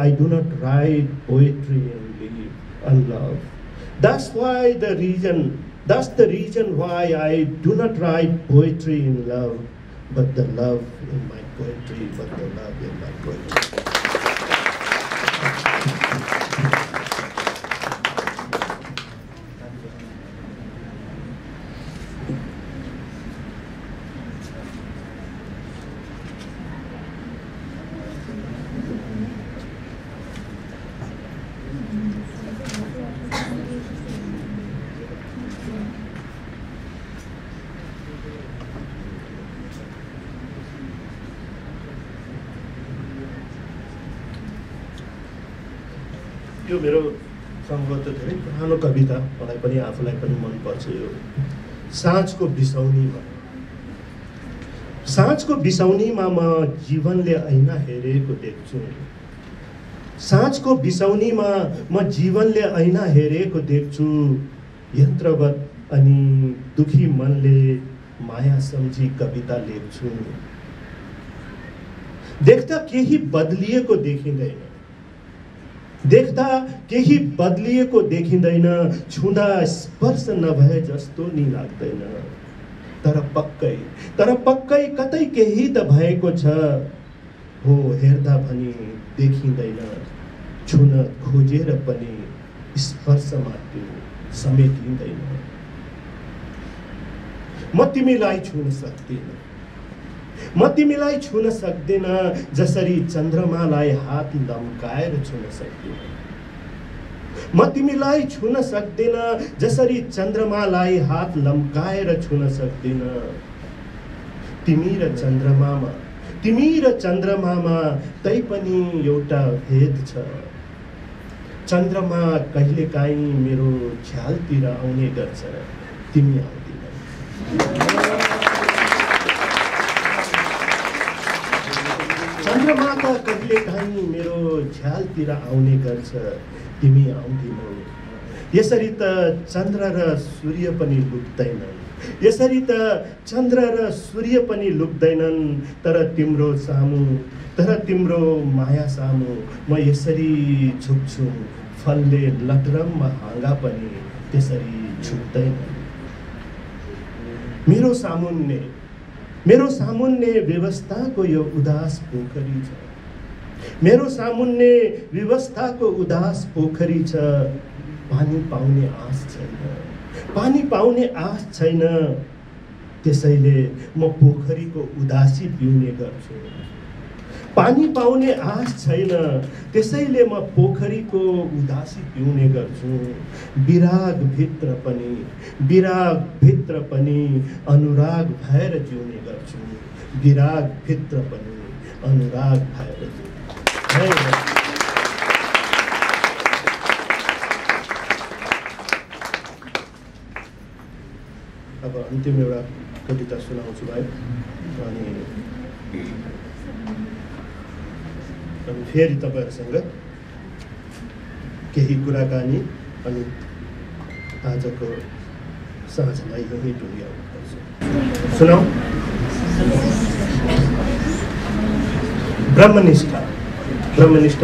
I do not write poetry and live and love. That's the reason why I do not write poetry in love, but the love in my poetry, but the love in my poetry. यो मेरो सम्भवतः धेरै पुरानो कविता मलाई पनि आफूलाई पनि मनपर्छ यो साँझको बिसौनीमा म जीवनले ऐना हेरेको देख्छु साँझको बिसौनीमा म जीवनले ऐना हेरेको देख्छु यन्त्रवत अनि दुखी मनले माया सम्झी कविता लेख्छु देख्दा केही बदलिएको देखिँदैन छुँदा स्पर्श नभए जस्तो नि लाग्दैन तर पक्कै कतै केही त भएको छ हो हेर्दा पनि देखिँदैन छुन खोजेर पनि स्पर्शमा त्यो समेटिँदैन म तिमीलाई छुन सक्दिन जसरी चन्द्रमालाई हात लम्काएर छुन सक्दिन म तिमीलाई छुन सक्दिन जसरी चन्द्रमालाई हात लम्काएर छुन सक्दिन तिमी र चन्द्रमामा तै पनि एउटा भेद छ चन्द्रमा कहिलेकाहीँ मेरो ख्यालतिर आउने गर्छ तिमी आउँदिन चन्द्रमा त कहिलेकाहीँ मेरो ख्यालतिर आउने गर्छ तिमी आउँदिनौ यसरी त चन्द्र र सूर्य पनि लुक्दैनन् तर तिम्रो माया सामु म यसरी झुक्छु फलले लटरममा हाँगा पनि त्यसरी झुक्दैन मेरो सामुन्ने व्यवस्थाको यो उदास पोखरी छ पानी पाउने आश छैन त्यसैले म पोखरीको उदासी पिउने गर्छु पानी पाउने आश छैन त्यसैले म पोखरीको उदासी पिउने गर्छु विराग भित्र पनि अनुराग भएर जिउने गर्छु अब अन्तिम एउटा कविता सुनाउँछु भाइ। अनि फेरि तपाईँहरूसँग केही कुराकानी अनि आजको साँझलाई यही टुङ्ग्याउनुपर्छ। सुनाऊ। ब्रह्मनिष्ठा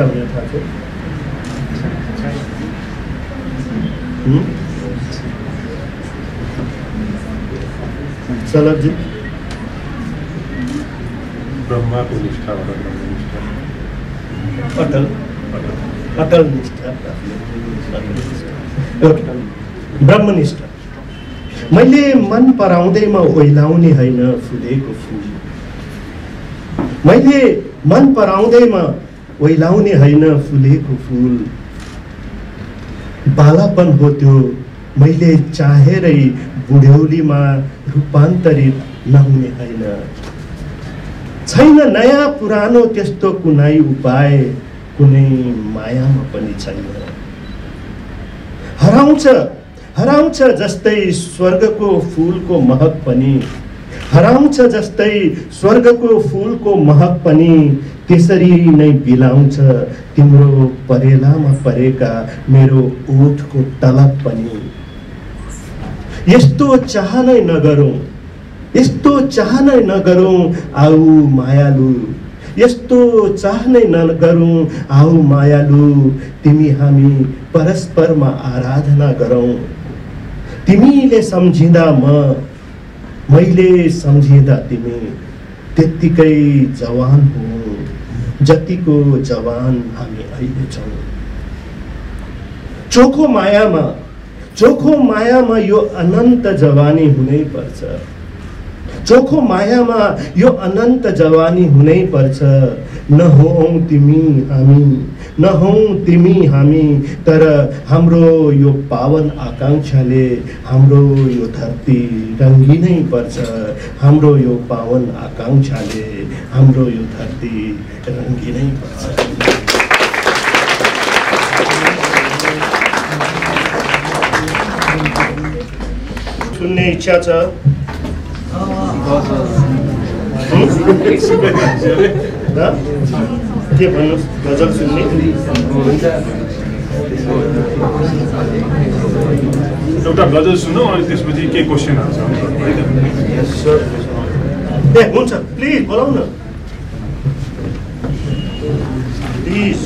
भनेर थाहा छ? सलभजी? ब्रह्माको निष्ठा अटल निष्ठा। ब्रह्मनिष्ठा। मैले मन पराउँदैमा ओइलाउने होइन फुलेको फुल। मैले मन पराउँदैमा ओइलाउने होइन फुलेको फुल। बालापन हो त्यो मैले चाहेरै बुढ्यौलीमा रूपान्तरित नहुने होइन। छैन नयाँ पुरानो त्यस्तो कुनै उपाय, कुनै मायामा पनि छैन। हराउँछ जस्तै स्वर्गको फुलको महक पनि, हराउँछ जस्तै स्वर्गको फुलको महक पनि, त्यसरी नै बिलाउँछ तिम्रो परेलामा परेका मेरो ओठको तलब पनि। यस्तो चाहनै नगरौँ आऊ मायालु, यस्तो चाहनै नगरौँ आऊ मायालु, तिमी हामी परस्परमा आराधना गरौँ। तिमीले सम्झिँदा मैले सम्झिँदा तिमी त्यत्तिकै जवान हो जतिको जवान हामी अहिले छौँ। चोखो मायामा यो अनन्त जवानी हुनै पर्छ। चोखो मायामा यो अनन्त जवानी हुनै पर्छ। नहौँ तिमी हामी, तर हाम्रो यो पावन आकांक्षाले हाम्रो यो धरती रङ्गिनै पर्छ। हाम्रो यो पावन आकांक्षाले हाम्रो यो धरती रङ्गिनै पर्छ। सुन्ने इच्छा छ? के भन्नुहोस्? गजल सुन्ने? एउटा गजल सुनौँ अनि त्यसपछि के क्वेसनहरू छ? हुन्छ, प्लिज बोलाउ न प्लिज।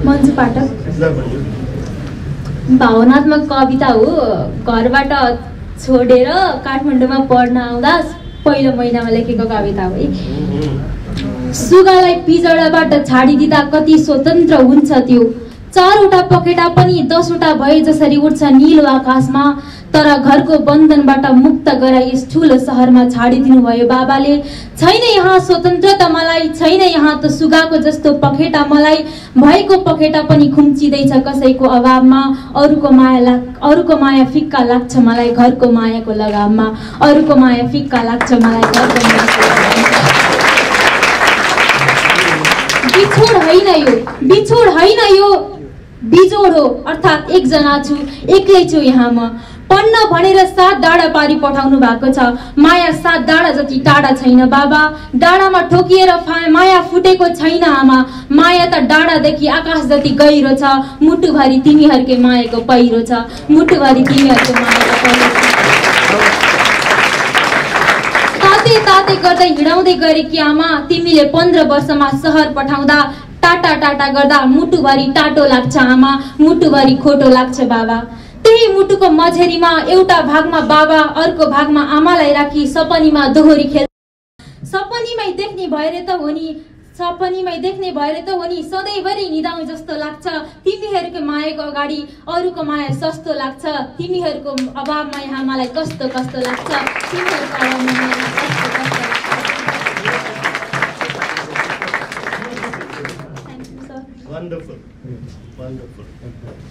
मन्जु पाठक। भावनात्मक कविता हो। घरबाट छोडेर काठमाडौँमा पढ्न आउँदा पहिलो महिनामा लेखेको कविता हो। सुगालाई पिजडाबाट छाडिदिँदा कति स्वतन्त्र हुन्छ त्यो। 4वटा पखेटा पनि 10वटा भए जसरी उठ्छ निलो आकाशमा। तर घरको बन्धनबाट मुक्त गराई यस ठुलो सहरमा छाडिदिनु भयो बाबाले। छैन यहाँ स्वतन्त्रता मलाई, छैन यहाँ त सुगाको जस्तो पखेटा मलाई। भएको पखेटा पनि खुम्चिँदैछ कसैको अभावमा। अरूको माया फिक्का लाग्छ मलाई घरको मायाको लगाममा। अरूको माया फिक्का लाग्छ मलाई घरको मायाको लगाममा। बिछोड होइन यो बिजोड हो। अर्थात् एकजना छु, एक्लै छु यहाँ म। पढ्न भनेर 7 डाँडा पारी पठाउनु भएको छ। माया 7 डाँडा जति टाढा छैन बाबा। डाँडामा ठोकिएर माया फुटेको छैन आमा। माया त डाँडादेखि आकाश जति गहिरो छ। मुटुभरि तिमीहरूकै मायाको पहिरो छ। मुटुभरि तिमीहरूको मायाको पहिरो छ। ताते गर्दै हिँडाउँदै गरेकी आमा। तिमीले 15 वर्षमा सहर पठाउँदा टाटा गर्दा मुटुभरि टाटो लाग्छ आमा। मुटुभरि खोटो लाग्छ बाबा। त्यही मुटुको मझेरीमा एउटा भागमा बाबा, अर्को भागमा आमालाई राखी सपनीमा दोहोरी खेल। सपनीमै देख्ने भएर त हो नि सधैँभरि निदाउ जस्तो लाग्छ। तिमीहरूको मायाको अगाडि अरूको माया सस्तो लाग्छ। तिमीहरूको अभावमा यहाँ मलाई कस्तो लाग्छ। तिमीहरूको अभावमा मलाई कस्तो लाग्छ। वन्डरफुल।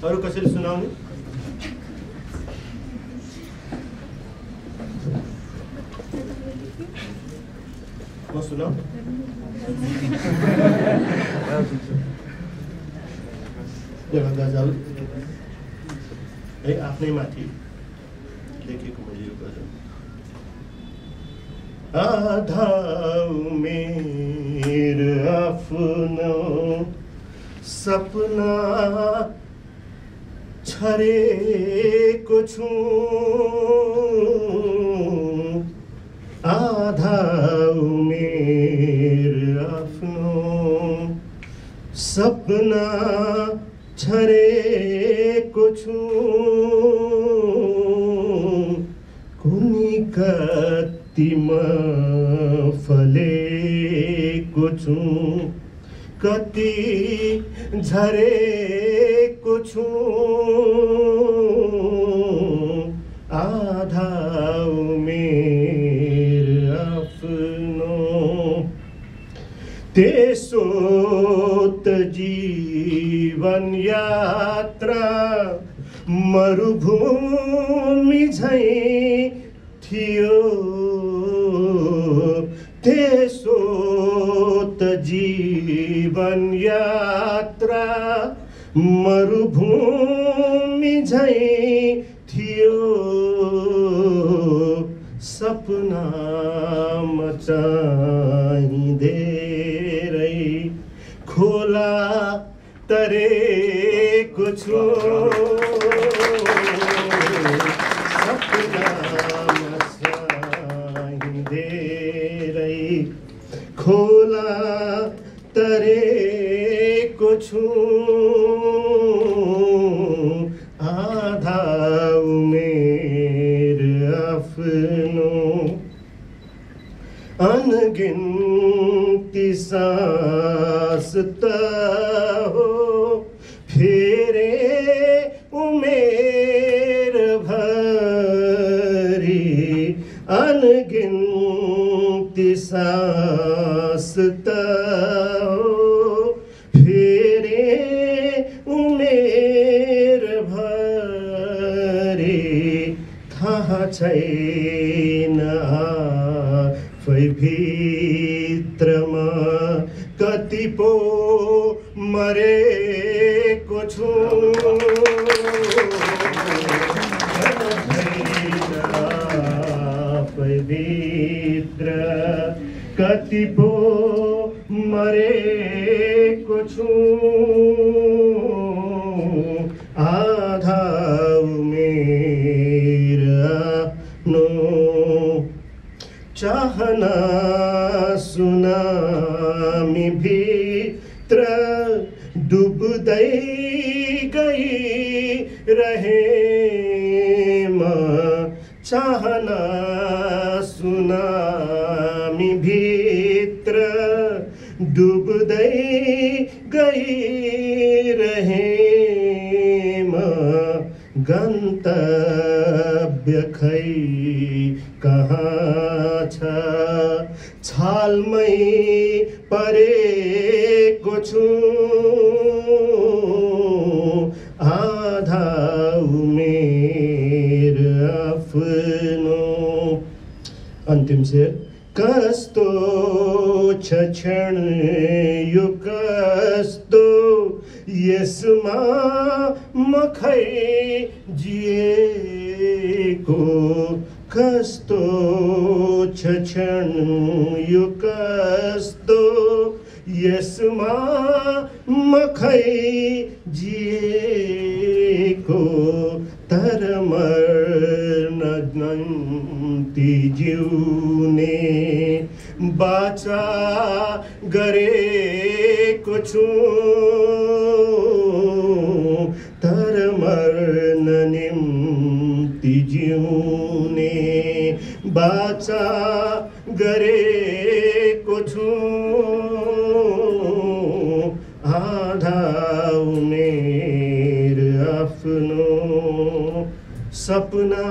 अरू कसैले सुनाउनु? म सुनाऊ एउटा गजल है आफ्नै माथि लेखेको मैले यो गजल आधा उमेर आफ्नो सपना छरेको छु आधा उमेर आफ्नो सपना छरेको छु कुनी कतिमा फलेको छु कति झरेको छु आधा उमेर आफ्नो त्यसो त जीवन यात्रा मरुभूमि झैं थियो त्यसो त जीवन यात्रा मरुभूमि झैं थियो सपनामा चाहिँ धेरै खोला तरेको छु सपनामा चाहिँ धेरै खोला तरेको छु आधा उमेर आफ्नो अनगिन्ती सास त हो फेरे उमेर भरी अनगिन्ती सास त हो फेरे उमेर भरी थाहा छैन आफै भित्रमा कति पो मरेको छु आफै भित्र कति पो मरेको छु आधा उमेर आफ्नो चाहना सुनामी भित्र डुब्दै गइरहेमा चाहना सुनामी भित्र डुब्दै गइरहेमा गन्तव्य खै कहाँ छ छालमै परेको छु आधा उमेर आफ्नो अन्तिम शेर कस्तो छ क्षण यो कस्तो यसमा म खै जिएको कस्तो छ क्षण यो कस्तो यसमा म खै जिएको तर मर्न नन्ती जिउने बाचा गरेको छु तर मर्न निम्ति जिउने बाचा गरेको छु आधा उमेर आफ्नो सपना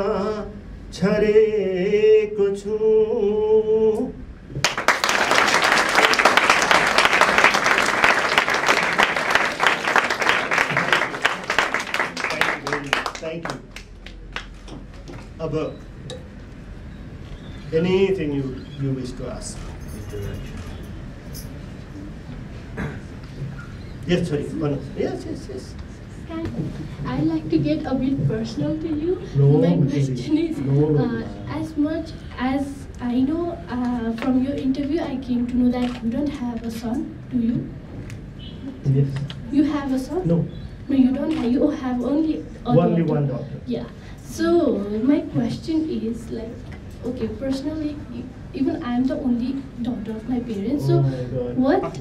छरेको छु Thank you. Abba, anything you wish to ask? Yes, sorry. Yes, yes, yes. I'd like to get a bit personal to you. No, My really. question is, No. as much as I know from your interview, I came to know that you don't have a son, do you? Yes. You have a son? No. No, you don't have. You have only a Only daughter. one daughter. Yeah. So my question is like, okay, personally, even I'm the only daughter of my parents. So Oh my God. what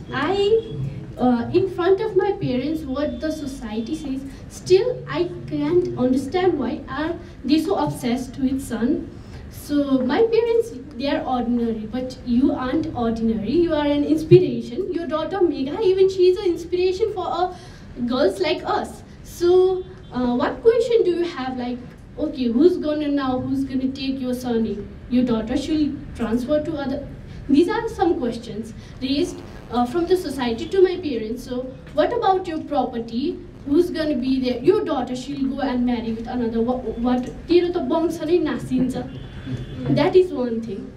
in front of my parents, what the society says, still I can't understand why are they so obsessed with son. So my parents, they are ordinary, but you aren't ordinary. You are an inspiration. Your daughter Megha, even she is an inspiration for girls like us. So what question do you have? Like, okay, who's gonna take your surname? Your daughter should transfer to other. These are some questions raised from the society to my parents. So what about your property? Who's gonna be there? Your daughter, she'll go and marry with another. What? That is one thing.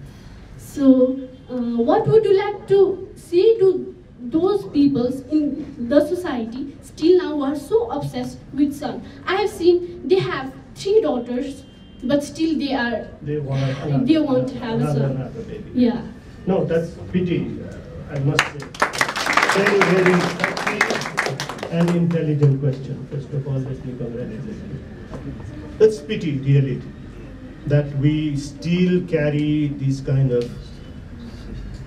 So what would you like to say to those people in the society still now are so obsessed with son? I have seen they have 3 daughters, but still they want to have a son. Another baby. Yeah. No, that's pity. I must say, very, very thoughtful and intelligent question. First of all, let me congratulate you. That's pity, really, that we still carry this kind of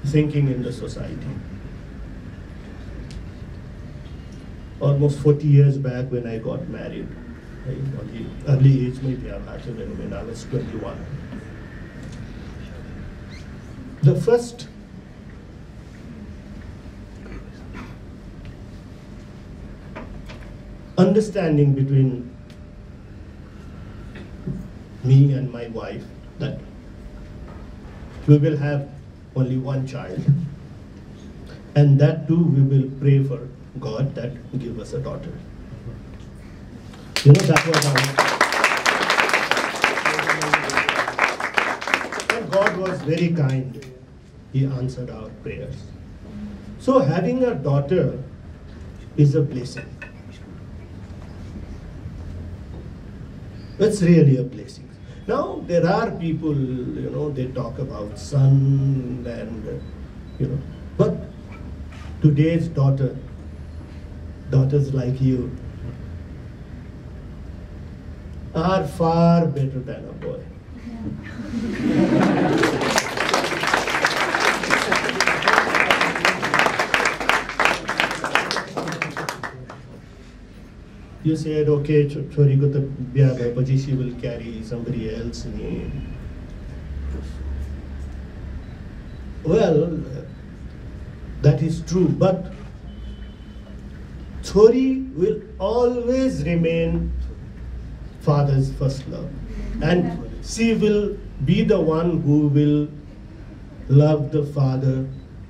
thinking in the society. Almost 40 years back when I got married, on the early age, maybe I had when I was 21. The first understanding between me and my wife that we will have only one child, and that too we will pray for God that give us a daughter. You know, that was our. And God was very kind. He answered our prayers. So having a daughter is a blessing. It's really a blessing. Now there are people, they talk about son and, but today's daughters like you, are far better than a boy. You said, okay, sorry, she will carry somebody else's name. Well, that is true, but Chori will always remain father's first love. And she will be the one who will love the father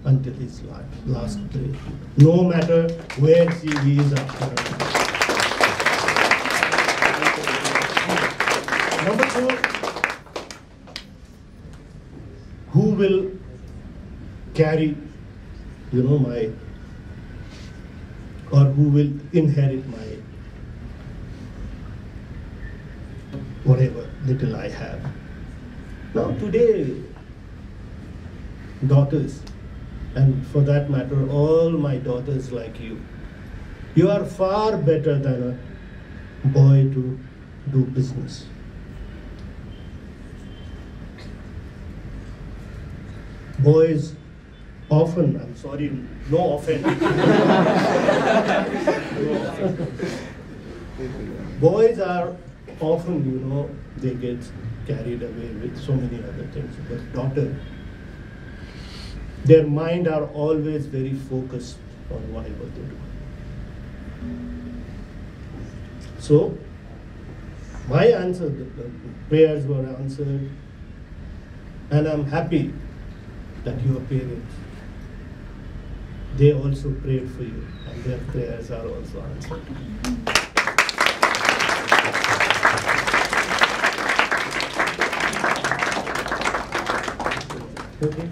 until his last breath, no matter where she is after. Number 2, who will carry, who will inherit my whatever little I have. Now today, daughters, and for that matter, all my daughters like you are far better than a boy to do business. Boys often, I'm sorry, no offense. Boys are often, they get carried away with so many other things. But daughter, their mind are always very focused on whatever they do. So, my answer, the prayers were answered, and I'm happy that your parents, they also prayed for you, and their prayers are also answered. Okay.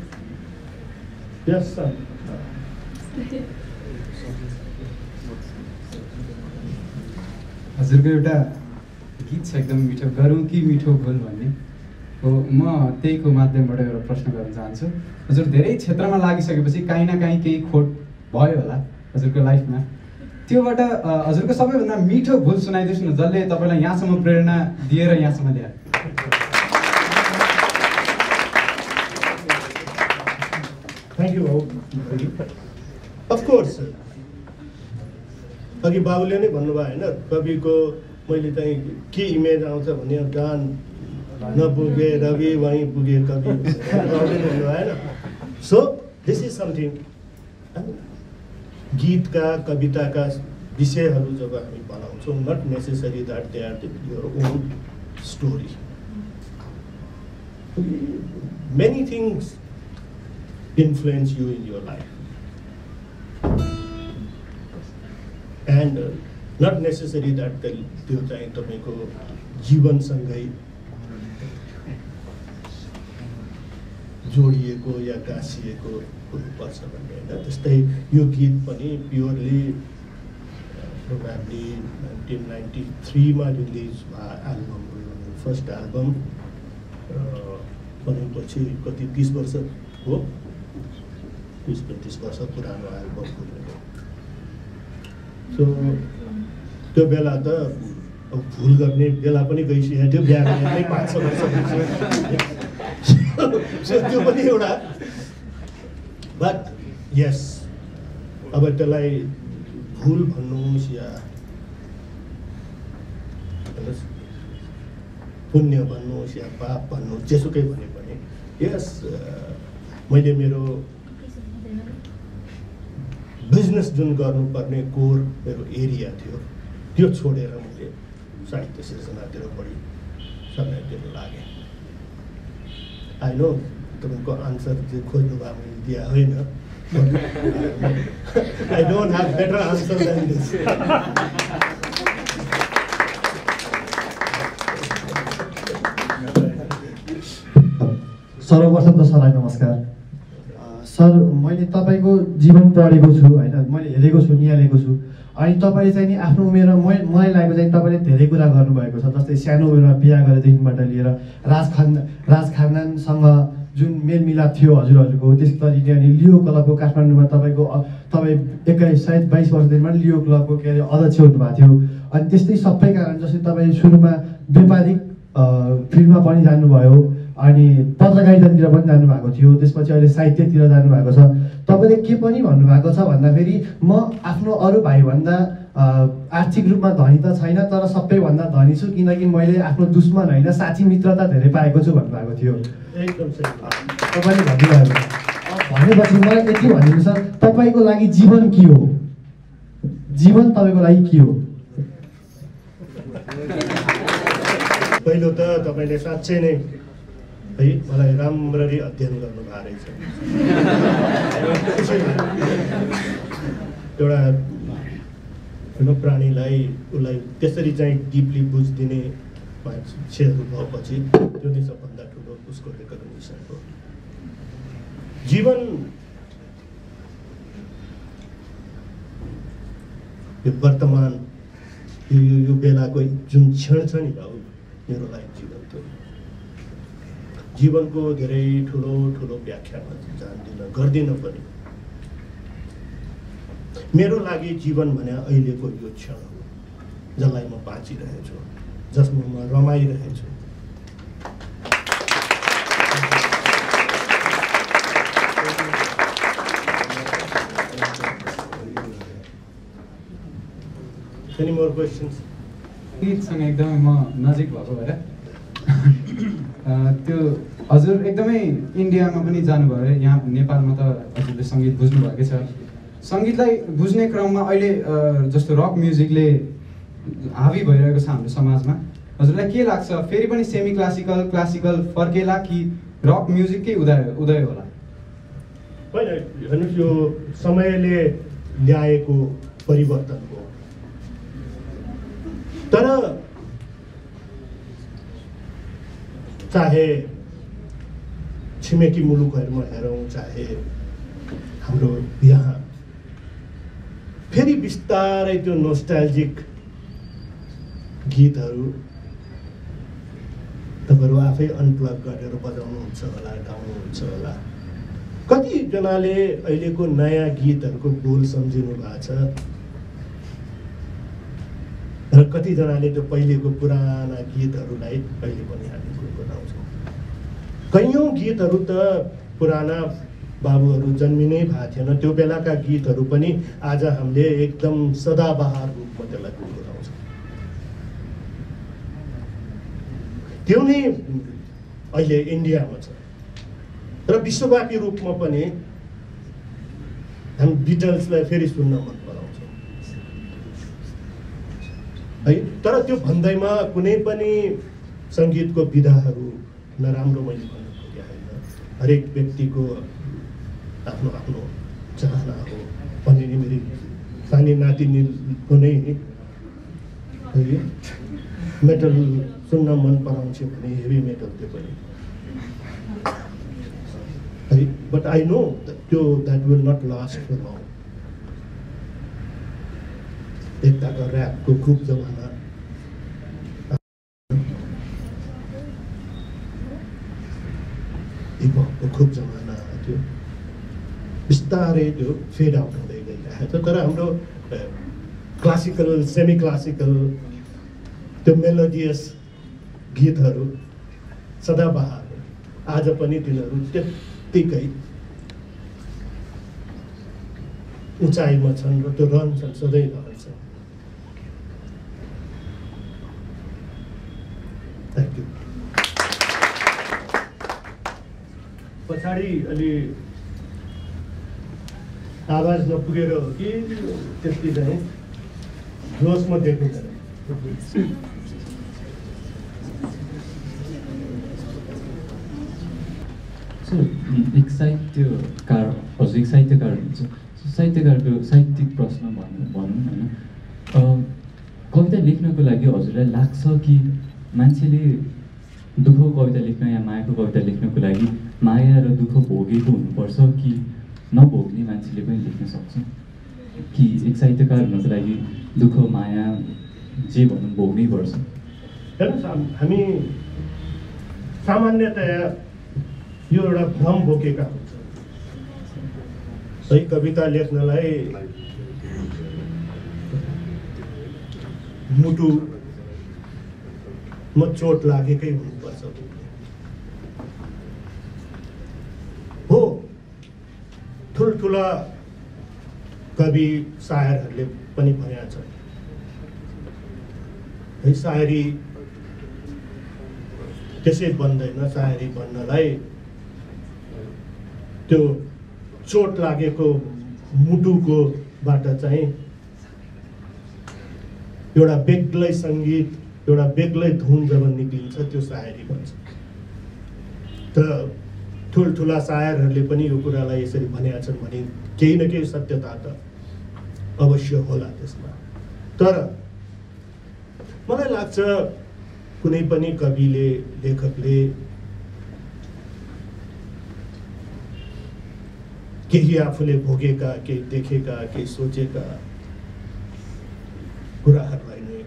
Yes, sir. हजुरको एउटा गीत छ एकदम मिठो, गरौँ कि मिठो बोल भन्ने हो। म त्यहीको माध्यमबाट एउटा प्रश्न गर्न चाहन्छु। हजुर धेरै क्षेत्रमा लागिसकेपछि काहीँ न काहीँ केही खोट भयो होला हजुरको लाइफमा, त्योबाट हजुरको सबैभन्दा मिठो बोल सुनाइदिनुहोस् न, जसले तपाईँलाई यहाँसम्म प्रेरणा दिएर यहाँसम्म ल्यायो। थ्याङ्क यू भाउ। अफकोर्स अघि बाबुले नै भन्नुभयो होइन, कविको मैले चाहिँ के इमेज आउँछ भने गान नपुगे रवि वहीँ पुगे कवि भन्नुभयो होइन। सो दिस इज समथिङ, गीतका कविताका विषयहरू जब हामी बनाउँछौँ, not necessary that they are your own story. Many things influence you in your life and not necessary that त्यो चाहिँ तपाईँको जीवनसँगै जोडिएको या गाँसिएको हुनुपर्छ भन्ने होइन। त्यस्तै यो गीत पनि प्योरली प्रोब्याबली 1993 मा रिलिज एल्बम हो, फर्स्ट एल्बम। भनेपछि कति 30 वर्ष हो, 30-35 वर्ष पुरानो एल्बम हो। सो त्यो बेला त भुल गर्ने बेला पनि गइसकेको थियो, बिहा गर्ने 5-6 वर्ष सो त्यो पनि एउटा। बट यस, अब त्यसलाई भुल भन्नुहोस् या पुण्य भन्नुहोस् या पाप भन्नुहोस्, जेसुकै भने पनि यस, मैले मेरो बिजनेस जुन गर्नुपर्ने कोर मेरो एरिया थियो त्यो छोडेर मैले साहित्य सिर्जनातिर बढी समय दिन लागेँ। आई नो तपाईँको आन्सर चाहिँ खोज्नु भयो, मैले दिया होइन। I don't have better answer than this. सर्वप्रथम त सरलाई नमस्कार। सर, मैले तपाईँको जीवन पढेको छु होइन, मैले हेरेको छु, निहालेको छु। अनि तपाईँले चाहिँ नि आफ्नो उमेरमा मलाई लागेको चाहिँ तपाईँले धेरै कुरा गर्नुभएको छ। जस्तै सानो उमेरमा बिहा गरेदेखिबाट लिएर राज खानदानसँग जुन मेलमिलाप थियो हजुरहरूको, त्यसपछि अनि लियो क्लबको काठमाडौँमा तपाईँ सायद 22 वर्षदेखिमा लियो क्लबको के अरे अध्यक्ष हुनुभएको थियो। अनि त्यस्तै सबै कारण जस्तै तपाईँ सुरुमा व्यापारिक फिल्डमा पनि जानुभयो, अनि पत्रकारितातिर पनि जानुभएको थियो, त्यसपछि अहिले साहित्यतिर जानुभएको छ। तपाईँले के पनि भन्नुभएको छ भन्दाखेरि म आफ्नो अरू भाइभन्दा आर्थिक रूपमा धनी त छैन, तर सबैभन्दा धनी छु किनकि मैले आफ्नो दुश्मन होइन साथी मित्रता धेरै पाएको छु भन्नुभएको थियो। एकदम सही तपाईँले भन्नुभएको। भनेपछि मलाई यति भनिदिनु सर, तपाईँको लागि जीवन के हो? जीवन तपाईँको लागि के हो? पहिलो त तपाईँले साँच्चै नै है मलाई राम्ररी अध्ययन गर्नुभएको रहेछ। एउटा प्राणीलाई उसलाई त्यसरी चाहिँ डिपली बुझिदिने मान्छेहरू भएपछि त्यो नै सबभन्दा ठुलो उसको रेकग्निसन हो। जीवन यो वर्तमान यो बेलाको जुन क्षण छ नि भाउ, मेरो लागि जीवन थियो। जीवनको धेरै ठुलो ठुलो व्याख्यामा जान्दिनँ, गर्दिनँ पनि। मेरो लागि जीवन भने अहिलेको यो क्षण हो, जसलाई म बाँचिरहेछु, जसमा म रमाइरहेछु। Any more questions? गीतसँग एकदमै म नजिक भएको भएर त्यो हजुर एकदमै इन्डियामा पनि जानुभयो, यहाँ नेपालमा त हजुरले सङ्गीत बुझ्नु भएकै छ। सङ्गीतलाई बुझ्ने क्रममा अहिले जस्तो रक म्युजिकले हावी भइरहेको छ हाम्रो समाजमा, हजुरलाई के लाग्छ? फेरि पनि सेमी क्लासिकल क्लासिकल फर्केला कि रक म्युजिककै उदय होला? होइन, हेर्नुहोस् यो समयले ल्याएको परिवर्तन हो। तर चाहे छिमेकी मुलुकहरूमा हेरौँ, चाहे हाम्रो यहाँ फेरि बिस्तारै त्यो नोस्टाल्जिक गीतहरू तपाईँहरू आफै अनप्लग गरेर बजाउनुहुन्छ होला, गाउनुहुन्छ होला। कतिजनाले अहिलेको नयाँ गीतहरूको बोल सम्झिनु भएको छ र कतिजनाले त्यो पहिलेको पुराना गीतहरूलाई अहिले पनि हामी गुनगुनाउँछौँ। कैयौँ गीतहरू त पुराना बाबुहरू जन्मिनै भएको थिएन, त्यो बेलाका गीतहरू पनि आज हामीले एकदम सदाबहार रूपमा त्यसलाई गुनगुनाउँछौँ। त्यो नै अहिले इन्डियामा छ र विश्वव्यापी रूपमा पनि हामी बिटल्सलाई फेरि सुन्न मन पराउँछौँ है। तर त्यो भन्दैमा कुनै पनि सङ्गीतको विधाहरू नराम्रो मैले भन्नु खोजेँ होइन। हरेक व्यक्तिको आफ्नो आफ्नो चाहना हो भन्ने नि मेरो सानी नातिनीको नै है। मेटल सुन्न मन पराउँछ भने हेभी मेटल त्यो पनि है। बट आई नो त्यो that will not last for long. एकताका ऱ्यापको खूब जमाना, हिपहपको खूब जमाना थियो, बिस्तारै त्यो फेड आउट हुँदै गइरहेको छ। तर हाम्रो क्लासिकल, सेमी क्लासिकल, त्यो मेलोडियस गीतहरू सदाबहार आज पनि तिनीहरू त्यत्तिकै उचाइमा छन् र त्यो रहन्छन्, सधैँ रहन्छन्। Thank you. पछाडि अलि आवाज नपुगेर हो कि त्यति चाहिँ जोसमा देख्नु पर्यो। एक साहित्यकार, हजुर एक साहित्यकार हुनुहुन्छ, साहित्यकारको साहित्यिक प्रश्न भनौँ होइन, कविता लेख्नको लागि हजुरलाई लाग्छ कि मान्छेले दुःखको कविता लेख्न या मायाको कविता लेख्नको लागि माया र दुःख भोगेको हुनुपर्छ कि नभोग्ने मान्छेले पनि लेख्न सक्छ? कि एक साहित्यकार हुनको लागि दुःख माया जे भनौँ भोग्नै पर्छ? हेर्नुहोस्, हामी सामान्यतया यो एउटा भ्रम बोकेका हुन्छ है। कविता लेख्नलाई मुटुमा चोट लागेकै हुनुपर्छ हो। ठुल्ठुला कवि सायरहरूले पनि भनेका छन् है, सायरी त्यसै बन्दैन। सायरी बन्नलाई त्यो चोट लागेको मुटुको बाट चाहिँ एउटा बेग्लै सङ्गीत, एउटा बेग्लै धुन जब निक्लिन्छ त्यो सायरी बन्छ। त ठुल्ठुला सायरहरूले पनि यो कुरालाई यसरी भनेका छन् भने केही न केही सत्यता त अवश्य होला त्यसमा। तर मलाई लाग्छ कुनै पनि कविले, लेखकले केही आफूले भोगेका, केही देखेका, केही सोचेका कुराहरूलाई नै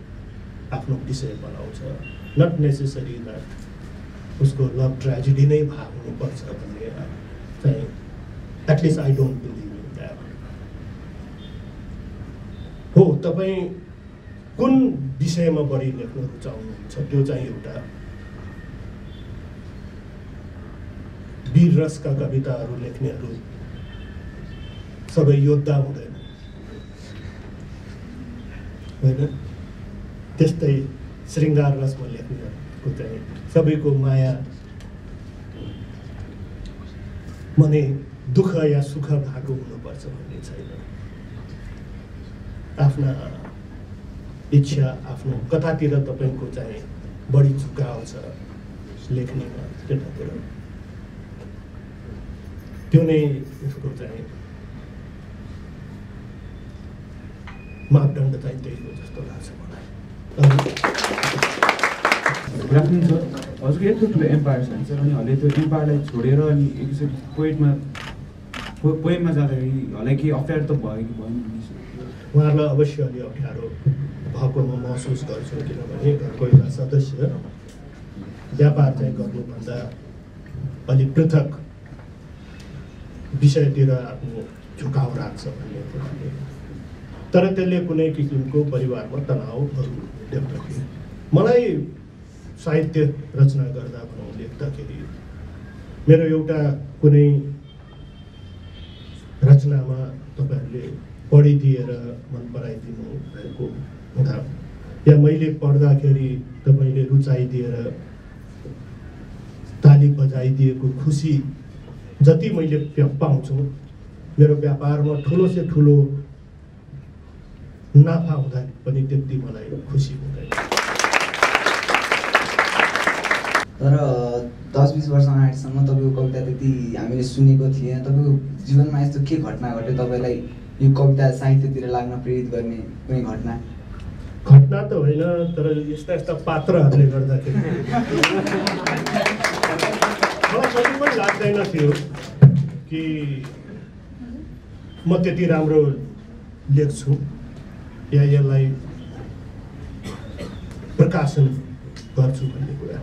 आफ्नो विषय बनाउँछ। नट नेसेसरी द्याट उसको लभ ट्रेजेडी नै भाग हुनुपर्छ भन्ने चाहिँ at least I don't believe in that. हो, तपाईँ कुन विषयमा बढी लेख्न रुचाउनुहुन्छ त्यो चाहिँ एउटा वीर रसका कविताहरू लेख्नेहरू सबै योद्धा हुँदैन होइन। त्यस्तै श्रृङ्गार रसमा लेख्नेहरूको चाहिँ सबैको माया मनै दुःख या सुख भएको हुनुपर्छ भन्ने छैन। आफ्ना इच्छा, आफ्नो कतातिर तपाईँको चाहिँ बढी झुकाव छ लेख्नेमा, त्यतातिर त्यो नै उसको चाहिँ मापदण्ड चाहिँ त्यही हो जस्तो लाग्छ मलाई। राखिन्छ हजुरको यत्रो ठुलो एम्पायर छ अनिहरूले त्यो एम्पायरलाई छोडेर अनि एकचोटि पोइटमा पोइममा जाँदाखेरि होला केही अप्ठ्यारो त भयो कि भएन उहाँहरूलाई अवश्य अलि अप्ठ्यारो भएको म महसुस गर्छु किनभने घरको एउटा सदस्य व्यापार चाहिँ गर्नुभन्दा अलिक पृथक विषयतिर आफ्नो झुकाउ राख्छ भन्ने कुराले तर त्यसले कुनै किसिमको परिवारमा तनावहरू देख्दाखेरि मलाई साहित्य रचना गर्दा भनौँ लेख्दाखेरि मेरो एउटा कुनै रचनामा तपाईँहरूले पढिदिएर मन पराइदिनु भएको हुँदा या मैले पढ्दाखेरि तपाईँले रुचाइदिएर ताली बजाइदिएको खुसी जति मैले पाउँछु मेरो व्यापारमा ठुलो से ठुलो नाफा हुँदा पनि त्यति मलाई खुसी हुँदैन तर 10-20 वर्ष अगाडिसम्म तपाईँको कविता त्यति हामीले सुनेको थिएन तपाईँको जीवनमा यस्तो के घटना घट्यो तपाईँलाई यो कविता साहित्यतिर लाग्न प्रेरित गर्ने कुनै घटना त होइन तर यस्ता यस्ता पात्रहरूले गर्दाखेरि मलाई कहिले पनि लाग्दैन थियो कि म त्यति राम्रो लेख्छु या यसलाई प्रकाशन गर्छु भन्ने कुरा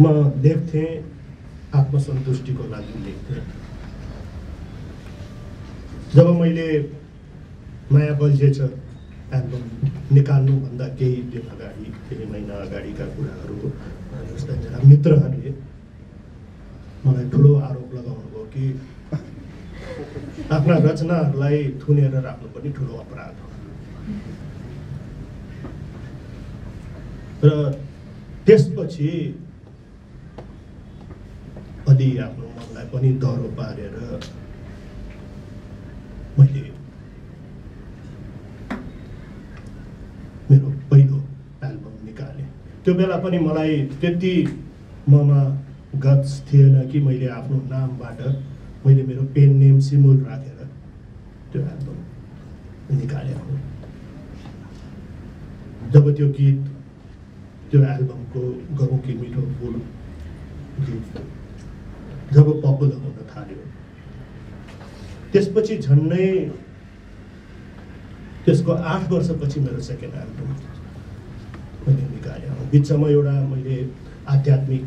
म लेख्थेँ आत्मसन्तुष्टिको लागि लेख्थेँ जब मैले माया बल्झेछ एल्बम निकाल्नुभन्दा केही दिन अगाडि केही महिना अगाडिका कुराहरू जस्तै मेरा मित्रहरूले मलाई ठुलो आरोप लगाउनु भयो कि आफ्ना रचनाहरूलाई थुनेर राख्नु पनि ठुलो अपराध हो र त्यसपछि अलि आफ्नो मनलाई पनि डह्रो पारेर मैले मेरो पहिलो एल्बम निकालेँ त्यो बेला पनि मलाई त्यति ममा गट्स थिएन कि मैले आफ्नो नामबाट मैले मेरो पेन नेम सिमुल राखेर त्यो एल्बम निकालेँ जब त्यो गीत त्यो एल्बमको गरौँ कि मिठो फुल गीत जब पपुलर हुन थाल्यो त्यसपछि झन्डै त्यसको 8 वर्षपछि मेरो सेकेन्ड एल्बम मैले निकालेँ बिचमा एउटा मैले आध्यात्मिक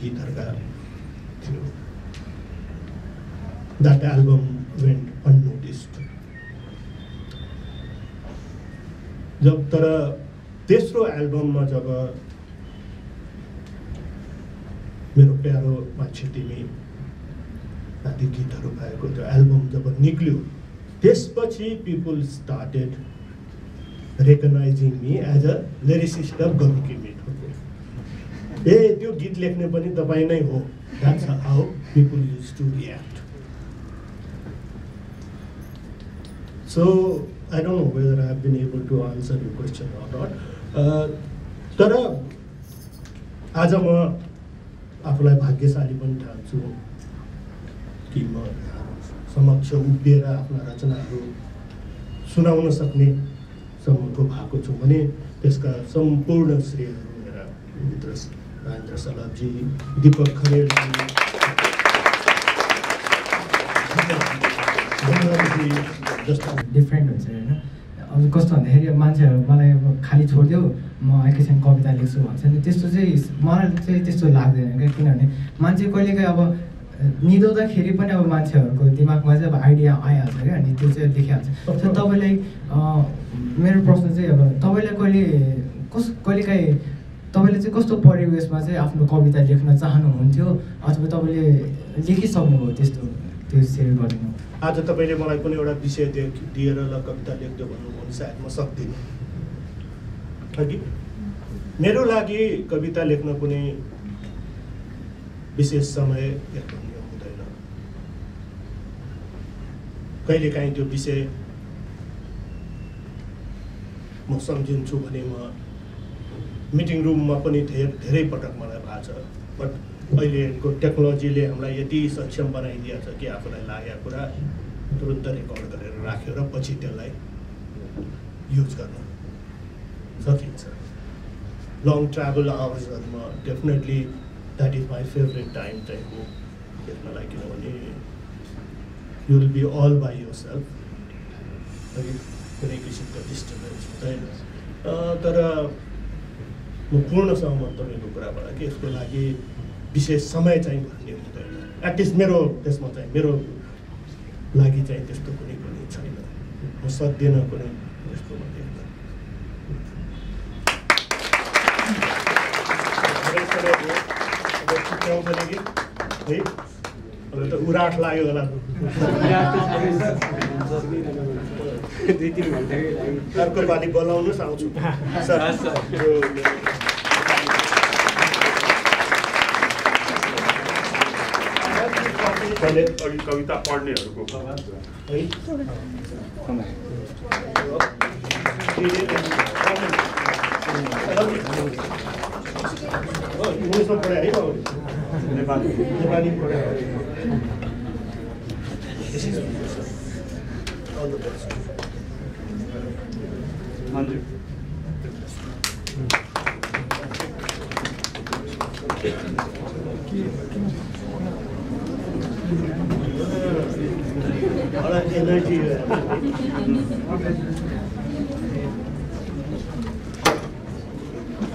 गीतहरूका थियो द्याट एल्बम वेन्ट अननोटिस्ड जब तर तेस्रो एल्बममा जब मेरो प्यारो मान्छे तिमी आदि गीतहरू भएको त्यो एल्बम जब निक्ल्यो त्यसपछि people started recognising me as a lyricist of गरौँ कि मिठो ए त्यो गीत लेख्ने पनि तपाईँ नै हो that's how people used to react so I don't know whether I have been able to answer you question or not तर आज म आफूलाई भाग्यशाली पनि ठान्छु कि म समक्ष उभिएर आफ्ना रचनाहरू सुनाउन सक्ने सम्मको भएको छु भने त्यसका सम्पूर्ण श्रेयहरू मेरा मित्र राजेन्द्र सलाबजी दीपक खरेलजी जस्ता डिफ्रेन्ट हुन्छ होइन अब कस्तो भन्दाखेरि मान्छेहरू मलाई अब खाली छोडिदेऊ म एकैछिन कविता लेख्छु भन्छ नि त्यस्तो चाहिँ मलाई चाहिँ त्यस्तो लाग्दैन क्या किनभने मान्छे कहिलेकाहीँ अब निदाउँदाखेरि पनि अब मान्छेहरूको दिमागमा चाहिँ अब आइडिया आइहाल्छ क्या अनि त्यो चाहिँ देखिहाल्छ तपाईँलाई मेरो प्रश्न चाहिँ अब तपाईँलाई कहिलेकाहीँ तपाईँले चाहिँ कस्तो परिवेशमा चाहिँ आफ्नो कविता लेख्न चाहनुहुन्थ्यो अथवा तपाईँले लेखिसक्नुभयो त्यस्तो त्यो सेयर गरिदिनु आज तपाईँले मलाई कुनै एउटा विषय दिएर ल कविता लेख्दै भन्नुभयो भने सायद म सक्दिनँ अघि मेरो लागि कविता लेख्न कुनै विशेष समय हेर्नु हुँदैन कहिलेकाहीँ त्यो विषय म सम्झिन्छु भने म मिटिङ रुममा पनि धेरै पटक मलाई भएको छ बट अहिलेको टेक्नोलोजीले हामीलाई यति सक्षम बनाइदिएको छ कि आफूलाई लागेको कुरा तुरुन्त रेकर्ड गरेर राख्यो र पछि त्यसलाई युज गर्न सकिन्छ लङ ट्राभल आवर्सहरूमा definitely that is my favourite time चाहिँ हो त्यसलाई किनभने you will be all by yourself, कुनै किसिमको डिस्टर्बेन्स हुँदैन। तर म पूर्ण सहमत तपाईँको कुराबाट कि यसको लागि विशेष समय चाहिँ भन्ने हुँदैन। एटलिस्ट मेरो त्यसमा चाहिँ मेरो लागि चाहिँ त्यस्तो कुनै पनि छैन, म सक्दिनँ कुनै यस्तो देख्दा। है अब त उराट लाग्यो होला, अर्को पालि बोलाउनुहोस्, आउँछु सर। अघि कविता पढ्नेहरूको इङ्ग्लिसमा पढाए है, नेपाली पढाए। All the best. Energy.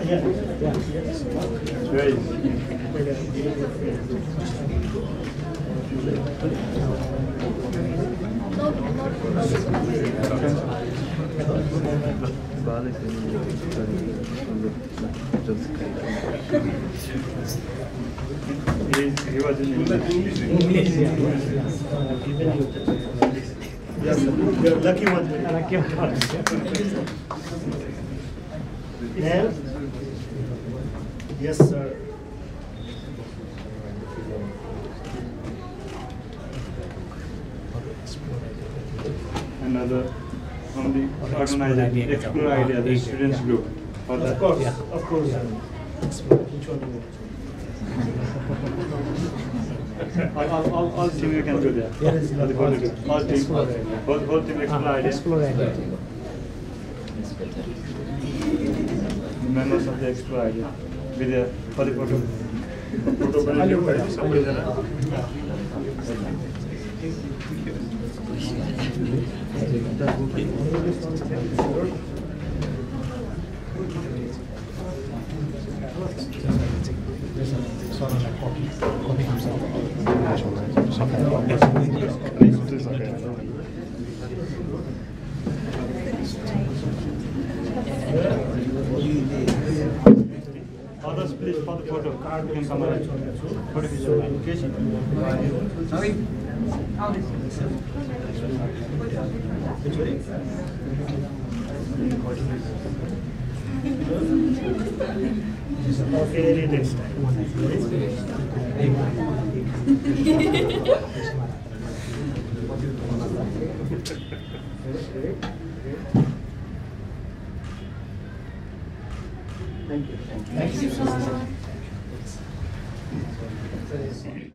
Yeah. Very. He was in English. Yes, you're lucky one. Lucky one. And yes, sir. Another from the organization, Explore Idea, the students group. For that. Of course, of course. All team you can do there. Yes. All team, whole team Explore Idea. Explore Idea. Members of the Explore Idea. Be there for the photo. Others, please, for the photo. You can come around. Photo Okay, next time. Thank you. Thank you.